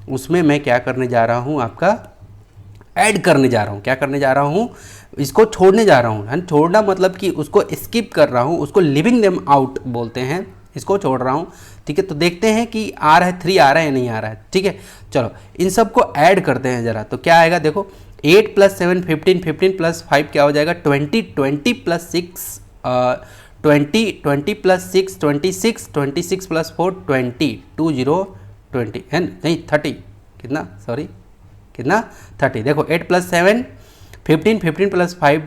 उसमें मैं क्या करने जा रहा हूँ, आपका ऐड करने जा रहा हूँ, क्या करने जा रहा हूँ, इसको छोड़ने जा रहा हूँ, है छोड़ना मतलब कि उसको स्किप कर रहा हूँ, उसको लिविंग देम आउट बोलते हैं, इसको छोड़ रहा हूँ, ठीक है। तो देखते हैं कि आ रहा है 3 आ रहा है या नहीं आ रहा है, ठीक है। चलो इन सबको ऐड करते हैं जरा, तो क्या आएगा देखो, 8 + 7 15 15 + 5 क्या हो जाएगा, 20 20 + 6 20 20 + 6 26 26 + 4 20 20 20 है नहीं 30, कितना सॉरी कितना 30। देखो 8 + 7 15 15 + 5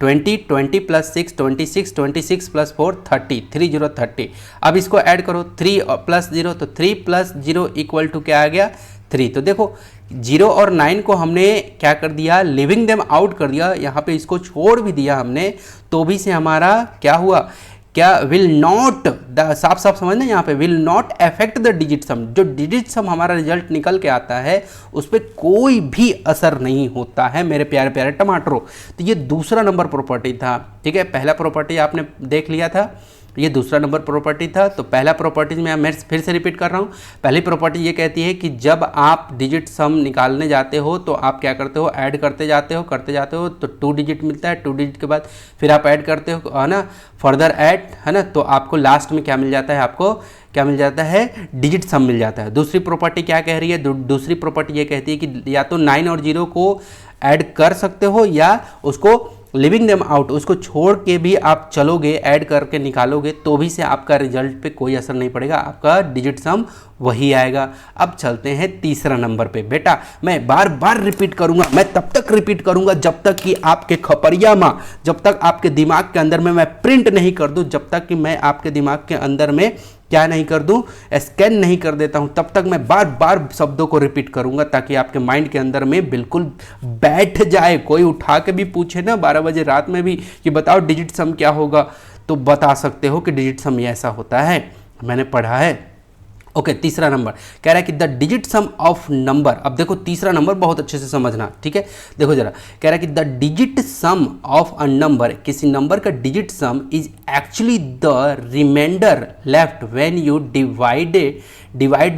20 20 + 6 26 26 + 4 30 30 30। अब इसको ऐड करो, 3 + 0, तो 3 + 0 = क्या आ गया, 3। तो देखो 0 और 9 को हमने क्या कर दिया, लिविंग देम आउट कर दिया, यहाँ पे इसको छोड़ भी दिया हमने, तो भी से हमारा क्या हुआ, क्या विल नॉट, साफ साफ समझना यहाँ पे, will not affect the digit सम, जो डिजिट सम हमारा रिजल्ट निकल के आता है उस पर कोई भी असर नहीं होता है मेरे प्यारे प्यारे टमाटरों। तो ये दूसरा नंबर प्रॉपर्टी था, ठीक है। पहला प्रॉपर्टी आपने देख लिया था, ये दूसरा नंबर प्रॉपर्टी था। तो पहला प्रॉपर्टी में मैं फिर से रिपीट कर रहा हूँ। पहली प्रॉपर्टी ये कहती है कि जब आप डिजिट सम निकालने जाते हो तो आप क्या करते हो, ऐड करते जाते हो तो 2 डिजिट मिलता है। 2 डिजिट के बाद फिर आप ऐड करते हो, है ना, फर्दर ऐड, है ना, तो आपको लास्ट में क्या मिल जाता है, आपको क्या मिल जाता है, डिजिट सम मिल जाता है। दूसरी प्रॉपर्टी क्या कह रही है, दूसरी प्रॉपर्टी ये कहती है कि या तो 9 और 0 को ऐड कर सकते हो या उसको लिविंग देम आउट, उसको छोड़ के भी आप चलोगे, ऐड करके निकालोगे तो भी से आपका रिजल्ट पे कोई असर नहीं पड़ेगा, आपका डिजिट सम वही आएगा। अब चलते हैं तीसरा नंबर पे। बेटा मैं बार बार रिपीट करूंगा, मैं तब तक रिपीट करूंगा जब तक कि आपके खपरिया माँ, जब तक आपके दिमाग के अंदर में मैं प्रिंट नहीं कर दूं, जब तक कि मैं आपके दिमाग के अंदर में क्या नहीं कर दूं, स्कैन नहीं कर देता हूं, तब तक मैं बार बार शब्दों को रिपीट करूंगा ताकि आपके माइंड के अंदर में बिल्कुल बैठ जाए। कोई उठा के भी पूछे ना 12 बजे रात में भी कि बताओ डिजिट सम क्या होगा, तो बता सकते हो कि डिजिट सम ऐसा होता है, मैंने पढ़ा है। ओके, तीसरा नंबर कह रहा है कि the digit sum of number. अब देखो तीसरा नंबर बहुत अच्छे से समझना, ठीक है, देखो जरा, कह रहा है कि the digit sum of a number, किसी नंबर का digit sum is actually the remainder left when you divide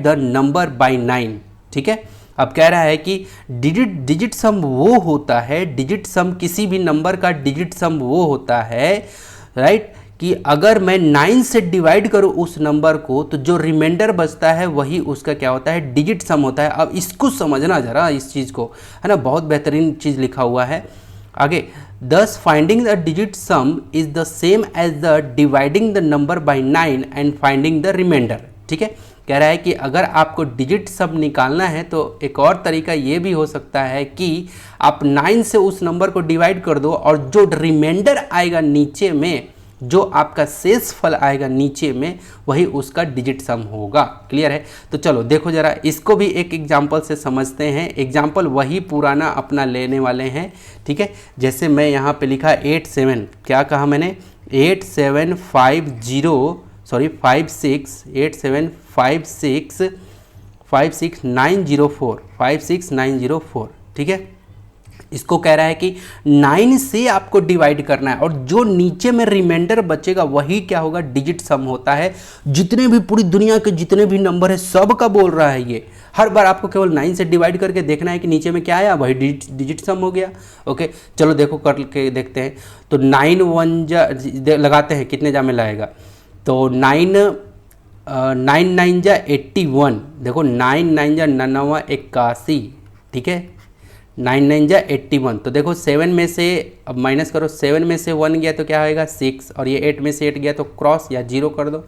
the number by 9, ठीक है। अब कह रहा है कि डिजिट सम वो होता है, डिजिट सम किसी भी नंबर का डिजिट सम वो होता है, राइट, कि अगर मैं 9 से डिवाइड करूं उस नंबर को तो जो रिमाइंडर बचता है वही उसका क्या होता है, डिजिट सम होता है। अब इसको समझना जरा, इस चीज़ को, है ना, बहुत बेहतरीन चीज़ लिखा हुआ है आगे। Thus finding the digit sum is the same as the dividing the number by 9 and finding the remainder, ठीक है। कह रहा है कि अगर आपको डिजिट सम निकालना है तो एक और तरीका ये भी हो सकता है कि आप 9 से उस नंबर को डिवाइड कर दो और जो रिमाइंडर आएगा नीचे में, जो आपका शेष फल आएगा नीचे में, वही उसका डिजिट सम होगा। क्लियर है? तो चलो देखो जरा, इसको भी एक एग्जांपल से समझते हैं। एग्जांपल वही पुराना अपना लेने वाले हैं, ठीक है। जैसे मैं यहाँ पे लिखा 87, क्या कहा मैंने, 56904, ठीक है। इसको कह रहा है कि 9 से आपको डिवाइड करना है और जो नीचे में रिमाइंडर बचेगा वही क्या होगा, डिजिट सम होता है। जितने भी पूरी दुनिया के जितने भी नंबर है सब का बोल रहा है ये। हर बार आपको केवल 9 से डिवाइड करके देखना है कि नीचे में क्या आया, वही डिजिट सम हो गया। ओके, चलो देखो करके देखते हैं। तो 9 1 जा लगाते हैं, कितने जा में लाएगा, तो 9 9 जा 81, देखो 9 9 जा 99 81, ठीक है, 9 9 जा 81। तो देखो 7 में से अब माइनस करो, 7 में से 1 गया तो क्या होएगा 6, और ये 8 में से 8 गया तो क्रॉस या 0 कर दो।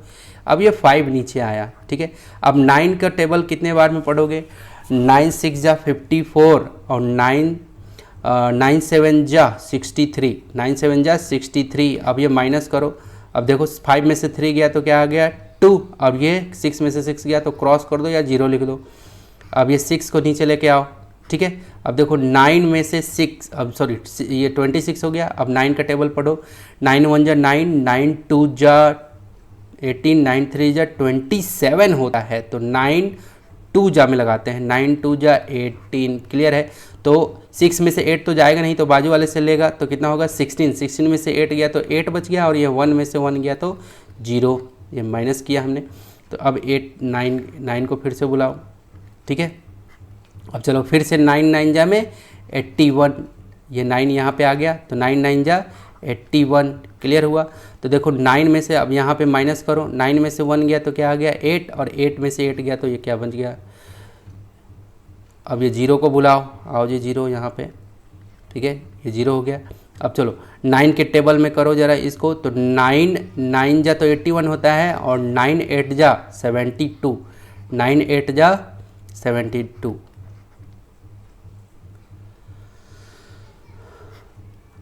अब ये 5 नीचे आया, ठीक है। अब 9 का टेबल कितने बार में पढ़ोगे, 9 6 जा 54 और 9 7 जा 63, 9 7 जा 63। अब ये माइनस करो, अब देखो 5 में से 3 गया तो क्या आ गया 2, अब ये 6 में से 6 गया तो क्रॉस कर दो या 0 लिख दो। अब ये 6 को नीचे लेके आओ, ठीक है। अब देखो 9 में से 6, अब सॉरी ये 26 हो गया। अब 9 का टेबल पढ़ो, 9 1 जा 9, 9 2 जा 18, 9 3 जा 27 होता है। तो 9 2 जा में लगाते हैं, 9 2 जा 18। क्लियर है? तो 6 में से 8 तो जाएगा नहीं, तो बाजू वाले से लेगा तो कितना होगा 16, 16 में से 8 गया तो 8 बच गया, और ये 1 में से 1 गया तो 0, ये माइनस किया हमने। तो अब 9 को फिर से बुलाओ, ठीक है। अब चलो फिर से 9 9 जा में 81, ये 9 यहाँ पे आ गया तो 9 9 जा 81। क्लियर हुआ? तो देखो 9 में से अब यहाँ पे माइनस करो, 9 में से 1 गया तो क्या आ गया 8, और 8 में से 8 गया तो ये क्या बच गया। अब ये 0 को बुलाओ, आओ जी 0 यहाँ पे, ठीक है, ये 0 हो गया। अब चलो 9 के टेबल में करो जरा इसको, तो 9 9 जा तो 81 होता है, और 9 8 जा 72, 9 8 जा 72।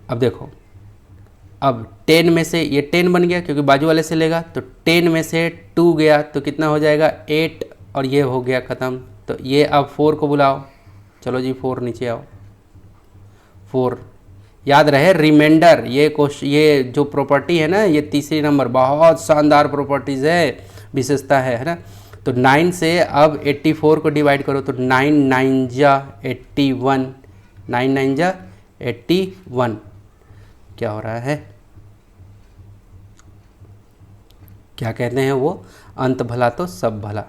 अब देखो, अब 10 में से ये 10 बन गया क्योंकि बाजू वाले से लेगा, तो 10 में से 2 गया तो कितना हो जाएगा 8, और ये हो गया ख़त्म। तो ये अब 4 को बुलाओ, चलो जी 4 नीचे आओ, 4। याद रहे रिमाइंडर, ये जो प्रॉपर्टी है ना, ये तीसरी नंबर बहुत शानदार प्रॉपर्टीज़ है, विशेषता है ना। तो 9 से अब 84 को डिवाइड करो, तो 9 9 जा 81, 9 9 जा 81। क्या हो रहा है, क्या कहते हैं वो, अंत भला तो सब भला।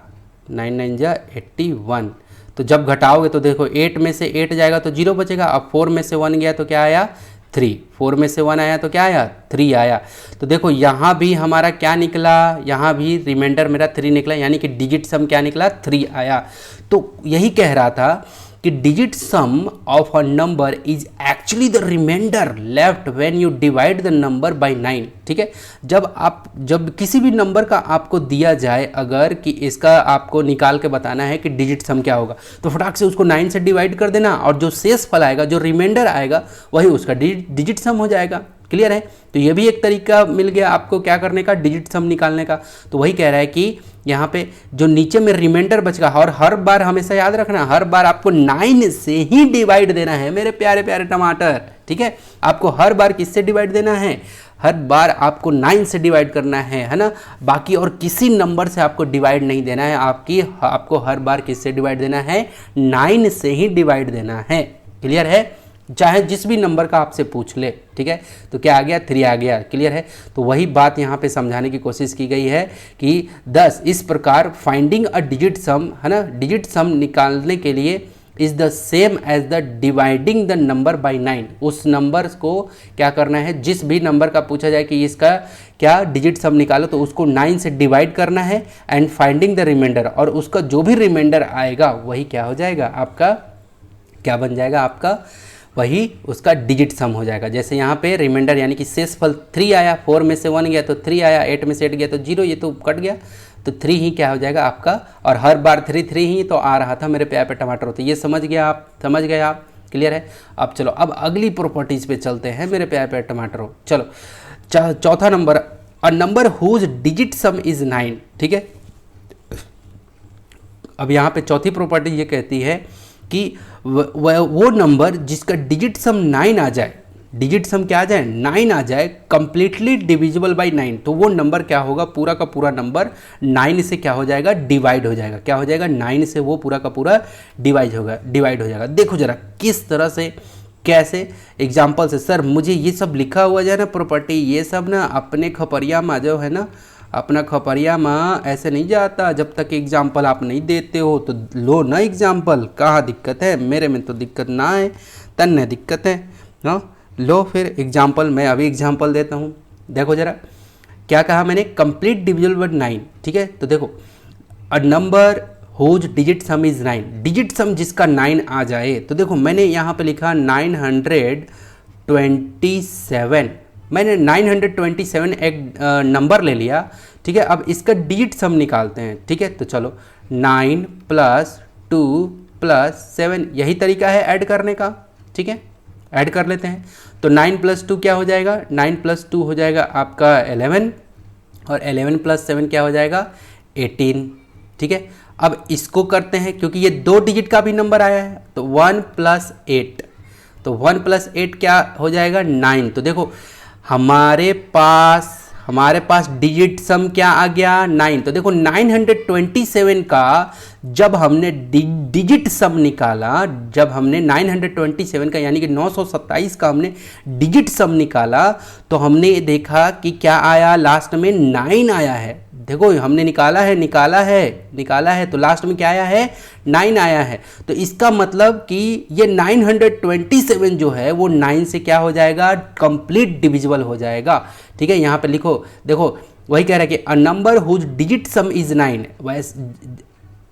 9 9 जा 81। तो जब घटाओगे तो देखो 8 में से 8 जाएगा तो 0 बचेगा। अब 4 में से 1 गया तो क्या आया, 3। 4 में से 1 आया तो क्या आया, 3 आया। तो देखो यहाँ भी हमारा क्या निकला, यहाँ भी रिमाइंडर मेरा 3 निकला, यानी कि डिजिट सम क्या निकला, 3 आया। तो यही कह रहा था कि digit sum of a number is actually the remainder left when you divide the number by 9। ठीक है, जब किसी भी नंबर का आपको दिया जाए, अगर कि इसका आपको निकाल के बताना है कि डिजिट सम क्या होगा, तो फटाक से उसको 9 से डिवाइड कर देना और जो शेष फल आएगा, जो रिमाइंडर आएगा, वही उसका डिजिट सम हो जाएगा। क्लियर है। तो ये भी एक तरीका मिल गया आपको क्या करने का, डिजिट सम निकालने का। तो वही कह रहा है कि यहाँ पे जो नीचे में रिमाइंडर बचेगा, और हर बार हमेशा याद रखना, हर बार आपको 9 से ही डिवाइड देना है मेरे प्यारे प्यारे टमाटर। ठीक है, आपको हर बार किससे डिवाइड देना है, हर बार आपको 9 से डिवाइड करना है ना। बाकी और किसी नंबर से आपको डिवाइड नहीं देना है, आपको हर बार किससे डिवाइड देना है, 9 से ही डिवाइड देना है। क्लियर है, चाहे जिस भी नंबर का आपसे पूछ ले। ठीक है, तो क्या आ गया, 3 आ गया। क्लियर है। तो वही बात यहाँ पे समझाने की कोशिश की गई है कि 10 इस प्रकार फाइंडिंग अ डिजिट सम, है ना, डिजिट सम निकालने के लिए is the same as the dividing the number by 9। उस नंबर को क्या करना है, जिस भी नंबर का पूछा जाए कि इसका क्या डिजिट सम निकालो, तो उसको 9 से डिवाइड करना है एंड फाइंडिंग द रिमाइंडर, और उसका जो भी रिमाइंडर आएगा वही क्या हो जाएगा, आपका क्या बन जाएगा, आपका वही उसका डिजिट सम हो जाएगा। जैसे यहाँ पे रिमाइंडर यानी कि शेषफल 3 आया, 4 में से 1 गया तो 3 आया, 8 में से 8 गया तो 0, ये तो कट गया, तो 3 ही क्या हो जाएगा आपका, और हर बार 3 ही तो आ रहा था मेरे प्यारे पे टमाटर। तो ये समझ गए आप। क्लियर है। अब चलो, अब अगली प्रॉपर्टीज पे चलते हैं मेरे प्यारे पे टमाटरों। चलो चौथा number, a number whose digit sum is 9। ठीक है, अब यहाँ पे चौथी प्रॉपर्टी ये कहती है कि वो नंबर जिसका डिजिट सम 9 आ जाए, डिजिट सम क्या आ जाए, 9 आ जाए, कंप्लीटली डिविजिबल बाय 9, तो वो नंबर क्या होगा, पूरा का पूरा नंबर 9 से क्या हो जाएगा, डिवाइड हो जाएगा। क्या हो जाएगा, 9 से वो पूरा का पूरा डिवाइड हो जाएगा। देखो जरा किस तरह से, कैसे एग्जाम्पल से। सर मुझे ये सब लिखा हुआ जाए ना प्रॉपर्टी, ये सब ना अपने खपरिया में जो है ना, अपना खपरिया में ऐसे नहीं जाता जब तक एग्जाम्पल आप नहीं देते हो। तो लो ना एग्जाम्पल, कहाँ दिक्कत है, मेरे में तो दिक्कत ना है, तन्ने दिक्कत है ना। लो फिर एग्जाम्पल, मैं अभी एग्जाम्पल देता हूँ। देखो जरा क्या कहा मैंने, कंप्लीट डिविजिबल बाय 9। ठीक है, तो देखो a number whose digit sum is 9, digit sum जिसका 9 आ जाए, तो देखो मैंने यहाँ पे लिखा 927, मैंने 927 एक नंबर ले लिया। ठीक है, अब इसका डिजिट सम निकालते हैं। ठीक है, तो चलो 9 + 2 + 7, यही तरीका है ऐड करने का। ठीक है, ऐड कर लेते हैं। तो 9 + 2 क्या हो जाएगा, 9 + 2 हो जाएगा आपका 11, और 11 + 7 क्या हो जाएगा, 18। ठीक है, अब इसको करते हैं, क्योंकि ये 2 डिजिट का भी नंबर आया है, तो 1 + 8, तो 1 + 8 क्या हो जाएगा, 9। तो देखो हमारे पास डिजिट सम क्या आ गया, 9। तो देखो 927 का जब हमने डिजिट सम निकाला, जब हमने 927 का यानी कि 927 का हमने डिजिट सम निकाला, तो हमने देखा कि क्या आया, लास्ट में 9 आया है। देखो हमने निकाला है, तो लास्ट में क्या आया है, 9 आया है। तो इसका मतलब कि ये 927 जो है वो 9 से क्या हो जाएगा, कंप्लीट डिविजिबल हो जाएगा। ठीक है, यहाँ पे लिखो, देखो वही कह रहा है कि a number whose digit sum is 9, वैसे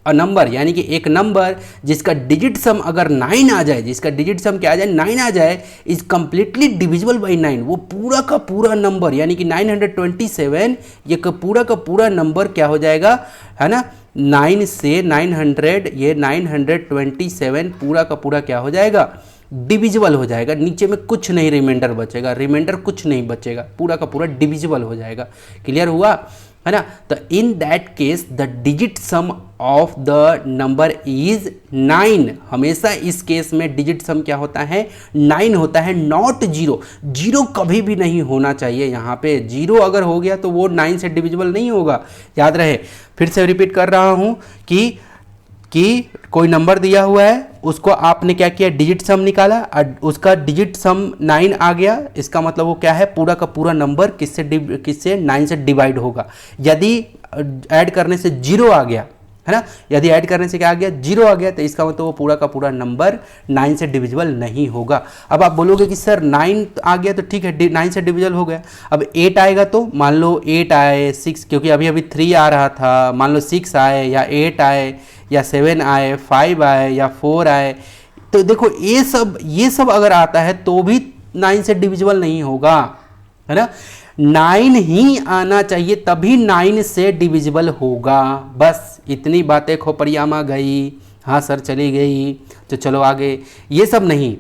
अ नंबर यानी कि एक नंबर जिसका डिजिट सम अगर 9 आ जाए, जिसका डिजिट सम क्या आ जाए, 9 आ जाए, इज कंप्लीटली डिविजिबल बाय 9, वो पूरा का पूरा नंबर यानी कि 927 ये पूरा का पूरा नंबर क्या हो जाएगा, है ना, 9 से 900, ये 927 पूरा का पूरा क्या हो जाएगा, डिविजिबल हो जाएगा। नीचे में कुछ नहीं रिमाइंडर बचेगा, रिमाइंडर कुछ नहीं बचेगा, पूरा का पूरा डिविजिबल हो जाएगा। क्लियर हुआ, है ना। तो in that case the digit sum of the number is 9। हमेशा इस केस में डिजिट सम क्या होता है, 9 होता है, नॉट 0। 0 कभी भी नहीं होना चाहिए। यहाँ पे 0 अगर हो गया तो वो 9 से डिविजिबल नहीं होगा, याद रहे। फिर से रिपीट कर रहा हूँ कि कोई नंबर दिया हुआ है, उसको आपने क्या किया, डिजिट सम निकाला और उसका डिजिट सम 9 आ गया, इसका मतलब वो क्या है, पूरा का पूरा नंबर किससे 9 से डिवाइड होगा। यदि ऐड करने से 0 आ गया है ना, यदि ऐड करने से क्या आ गया, 0 आ गया, तो इसका मतलब वो पूरा का पूरा नंबर 9 से डिविजिबल नहीं होगा। अब आप बोलोगे कि सर 9 आ गया तो ठीक है, 9 से डिविजिबल हो गया, अब 8 आएगा तो मान लो 8 आए, 6, क्योंकि अभी अभी 3 आ रहा था, मान लो 6 आए या 8 आए या 7 आए, 5 आए या 4 आए, तो देखो ये सब अगर आता है तो भी 9 से डिविजिबल नहीं होगा, है ना। 9 ही आना चाहिए तभी 9 से डिविजिबल होगा। बस इतनी बातें खोपड़ियामा गई, हाँ सर चली गई तो चलो आगे, ये सब नहीं,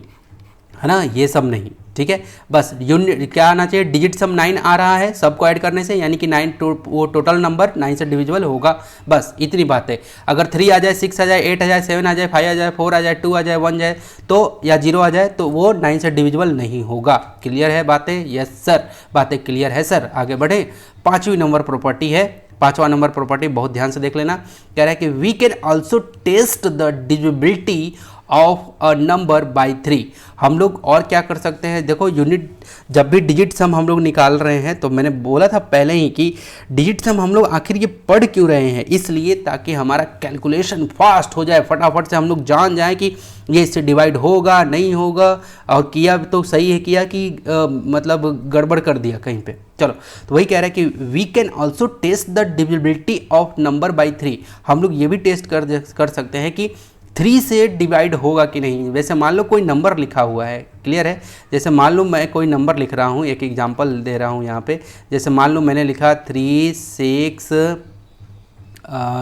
है ना, ये सब नहीं, ठीक है। बस यूनिट क्या आना चाहिए, डिजिट सम 9 आ रहा है सबको ऐड करने से, यानी कि 9 वो टोटल नंबर 9 से डिविजिबल होगा। बस इतनी बात है। अगर 3 आ जाए, 6 आ जाए, 8 आ जाए, 7 आ जाए, 5 आ जाए, 4 आ जाए, 2 आ जाए, 1 जाए तो, या 0 आ जाए तो वो 9 से डिविजिबल नहीं होगा। क्लियर है बातें? यस सर, बातें क्लियर है सर। आगे बढ़े, 5वीं नंबर प्रॉपर्टी है। 5वां नंबर प्रॉपर्टी बहुत ध्यान से देख लेना। कह रहा है कि we can also test the divisibility of a number by 3। हम लोग और क्या कर सकते हैं, देखो यूनिट जब भी डिजिट सम हम लोग निकाल रहे हैं, तो मैंने बोला था पहले ही कि डिजिट सम हम लोग आखिर ये पढ़ क्यों रहे हैं, इसलिए ताकि हमारा कैलकुलेशन फास्ट हो जाए, फटाफट से हम लोग जान जाएं कि ये इससे डिवाइड होगा नहीं होगा, और किया तो सही है किया कि मतलब गड़बड़ कर दिया कहीं पे। चलो, तो वही कह रहा है कि we can also test the divisibility of number by 3। हम लोग ये भी टेस्ट कर सकते हैं कि 3 से डिवाइड होगा कि नहीं। वैसे मान लो कोई नंबर लिखा हुआ है, क्लियर है, जैसे मान लो मैं कोई नंबर लिख रहा हूँ, एक एग्जांपल दे रहा हूँ यहाँ पे, जैसे मान लो मैंने लिखा 3 6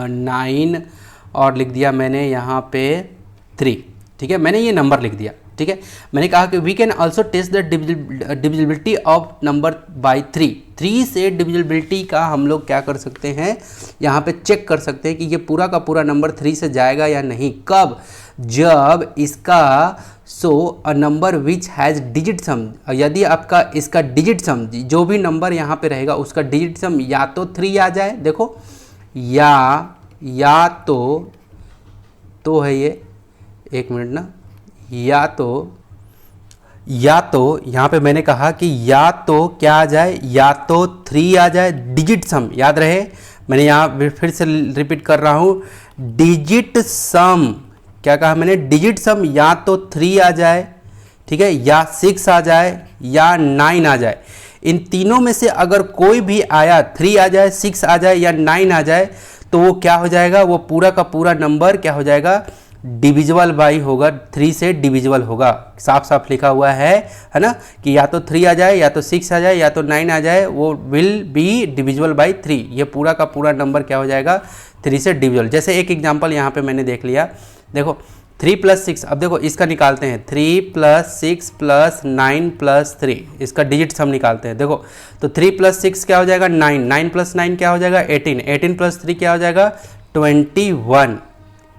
9 और लिख दिया मैंने यहाँ पे 3, ठीक है, मैंने ये नंबर लिख दिया, ठीक है। मैंने कहा कि we can also test the divisibility of number by 3 से डिविजिबिलिटी का हम लोग क्या कर सकते हैं, यहाँ पे चेक कर सकते हैं कि ये पूरा का पूरा नंबर 3 से जाएगा या नहीं। कब? जब इसका a number which has digit सम, यदि आपका इसका डिजिट सम जो भी नंबर यहाँ पे रहेगा उसका डिजिट सम या तो 3 आ जाए, देखो, या तो है ये, एक मिनट ना, या तो यहाँ पे मैंने कहा कि या तो क्या आ जाए, या तो 3 आ जाए डिजिट सम, याद रहे, मैंने यहाँ फिर से रिपीट कर रहा हूँ, डिजिट सम, क्या कहा मैंने, डिजिट सम या तो 3 आ जाए, ठीक है, या 6 आ जाए या 9 आ जाए। इन तीनों में से अगर कोई भी आया, 3 आ जाए, 6 आ जाए या 9 आ जाए, तो वो क्या हो जाएगा, वो पूरा का पूरा नंबर क्या हो जाएगा, डिविजिबल बाई होगा, 3 से डिविजिबल होगा। साफ साफ लिखा हुआ है ना, कि या तो 3 आ जाए, या तो 6 आ जाए, या तो 9 आ जाए, वो विल बी डिविजिबल बाई 3। ये पूरा का पूरा नंबर क्या हो जाएगा, 3 से डिविजिबल। जैसे एक एग्जांपल यहाँ पे मैंने देख लिया, देखो 3 + 6, अब देखो इसका निकालते हैं, 3 + 6 + 9 + 3, इसका डिजिट सम निकालते हैं। देखो तो 3 + 6 क्या हो जाएगा, 9, 9 + 9 क्या हो जाएगा, 18, 18 + 3 क्या हो जाएगा, 21,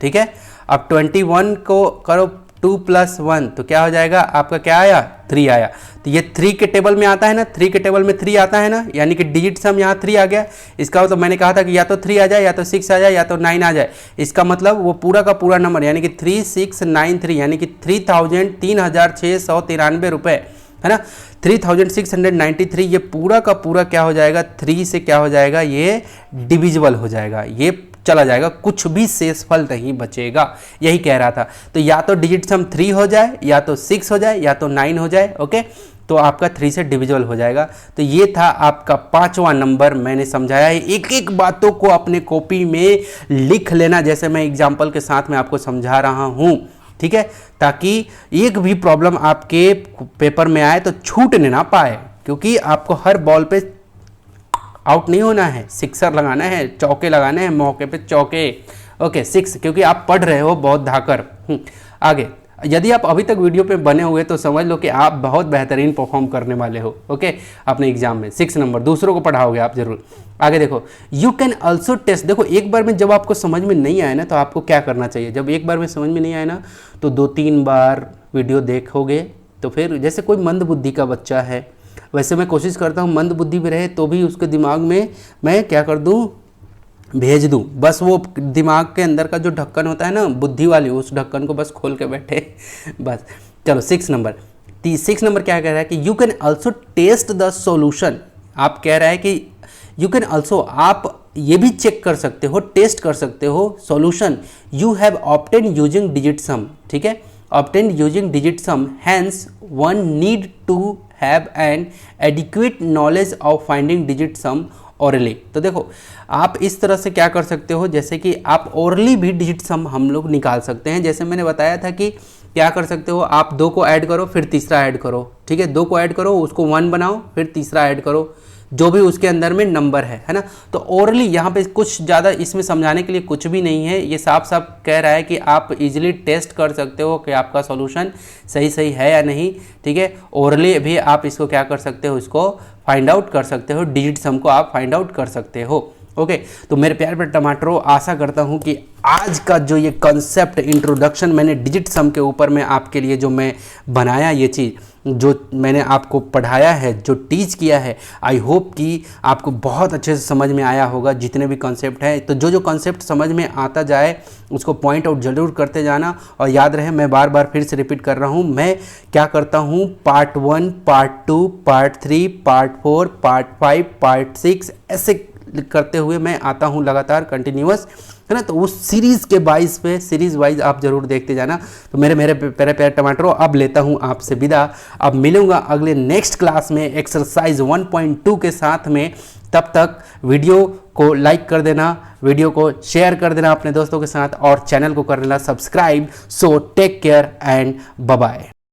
ठीक है। अब 21 को करो 2 + 1 तो क्या हो जाएगा, आपका क्या आया, 3 आया। तो ये 3 के टेबल में आता है ना, 3 के टेबल में 3 आता है ना, यानी कि डिजिट सम यहाँ 3 आ गया। इसका तो मैंने कहा था कि या तो 3 आ जाए, या तो 6 आ जाए, या तो 9 आ जाए। इसका मतलब वो पूरा का पूरा नंबर यानी कि 3693 यानी कि 3693 रुपये, है ना, 3693, ये पूरा का पूरा क्या हो जाएगा, 3 से क्या हो जाएगा, ये डिविजिबल हो जाएगा, ये चला जाएगा, कुछ भी शेषफल नहीं बचेगा, यही कह रहा था। तो या तो डिजिट सम 3 हो जाए, या तो 6 हो जाए, या तो 9 हो जाए, ओके, तो आपका 3 से डिविजिबल हो जाएगा। तो ये था आपका 5वां नंबर, मैंने समझाया है। एक एक बातों को अपने कॉपी में लिख लेना, जैसे मैं एग्जाम्पल के साथ में आपको समझा रहा हूँ, ठीक है, ताकि एक भी प्रॉब्लम आपके पेपर में आए तो छूटने ना पाए, क्योंकि आपको हर बॉल पे आउट नहीं होना है, सिक्सर लगाना है, चौके लगाने हैं, मौके पे चौके, ओके 6, क्योंकि आप पढ़ रहे हो बहुत धाकर। आगे, यदि आप अभी तक वीडियो पे बने हुए तो समझ लो कि आप बहुत बेहतरीन परफॉर्म करने वाले हो, ओके, अपने एग्जाम में 6 नंबर दूसरों को पढ़ाओगे आप जरूर। आगे देखो, यू कैन ऑल्सो टेस्ट, देखो एक बार में जब आपको समझ में नहीं आए ना, तो आपको क्या करना चाहिए, जब एक बार में समझ में नहीं आए ना, तो 2-3 बार वीडियो देखोगे, तो फिर जैसे कोई मंद बुद्धि का बच्चा है, वैसे मैं कोशिश करता हूँ मंद बुद्धि भी रहे तो भी उसके दिमाग में मैं क्या कर दूँ, भेज दूँ, बस वो दिमाग के अंदर का जो ढक्कन होता है ना बुद्धि वाली, उस ढक्कन को बस खोल के बैठे बस। चलो 6 नंबर, 6 नंबर क्या कह रहा है कि you can also test the solution. आप कह रहा है कि यू कैन ऑल्सो, आप ये भी चेक कर सकते हो, टेस्ट कर सकते हो solution you have obtain using digit sum, ठीक है, obtain using digit sum, hence one need to have an adequate knowledge of finding digit sum orally. तो देखो आप इस तरह से क्या कर सकते हो, जैसे कि आप ओरली भी डिजिट सम हम लोग निकाल सकते हैं। जैसे मैंने बताया था कि क्या कर सकते हो, आप 2 को ऐड करो फिर तीसरा ऐड करो, ठीक है, 2 को ऐड करो उसको 1 बनाओ फिर तीसरा ऐड करो, जो भी उसके अंदर में नंबर है ना। तो ओरली यहाँ पे कुछ ज़्यादा इसमें समझाने के लिए कुछ भी नहीं है, ये साफ साफ कह रहा है कि आप इजीली टेस्ट कर सकते हो कि आपका सॉल्यूशन सही है या नहीं, ठीक है। ओरली भी आप इसको क्या कर सकते हो, इसको फाइंड आउट कर सकते हो, डिजिट सम को आप फाइंड आउट कर सकते हो। ओके तो मेरे प्यारे प्यारे टमाटरों, आशा करता हूँ कि आज का जो ये कंसेप्ट इंट्रोडक्शन मैंने डिजिट सम के ऊपर में आपके लिए जो मैं बनाया, ये चीज़ जो मैंने आपको पढ़ाया है, जो टीच किया है, आई होप कि आपको बहुत अच्छे से समझ में आया होगा जितने भी कॉन्सेप्ट हैं। तो जो कॉन्सेप्ट समझ में आता जाए उसको पॉइंट आउट जरूर करते जाना, और याद रहे मैं बार बार फिर से रिपीट कर रहा हूँ, मैं क्या करता हूँ, part 1, part 2, part 3, part 4, part 5, part 6 ऐसे करते हुए मैं आता हूँ लगातार कंटिन्यूअस, है ना। तो उस सीरीज़ के बाइस पे सीरीज़ वाइज आप जरूर देखते जाना। तो मेरे प्यारे टमाटरों, अब लेता हूँ आपसे विदा, अब मिलूंगा अगले नेक्स्ट क्लास में एक्सरसाइज 1.2 के साथ में। तब तक वीडियो को लाइक कर देना, वीडियो को शेयर कर देना अपने दोस्तों के साथ, और चैनल को कर देना subscribe. So take care and bye bye.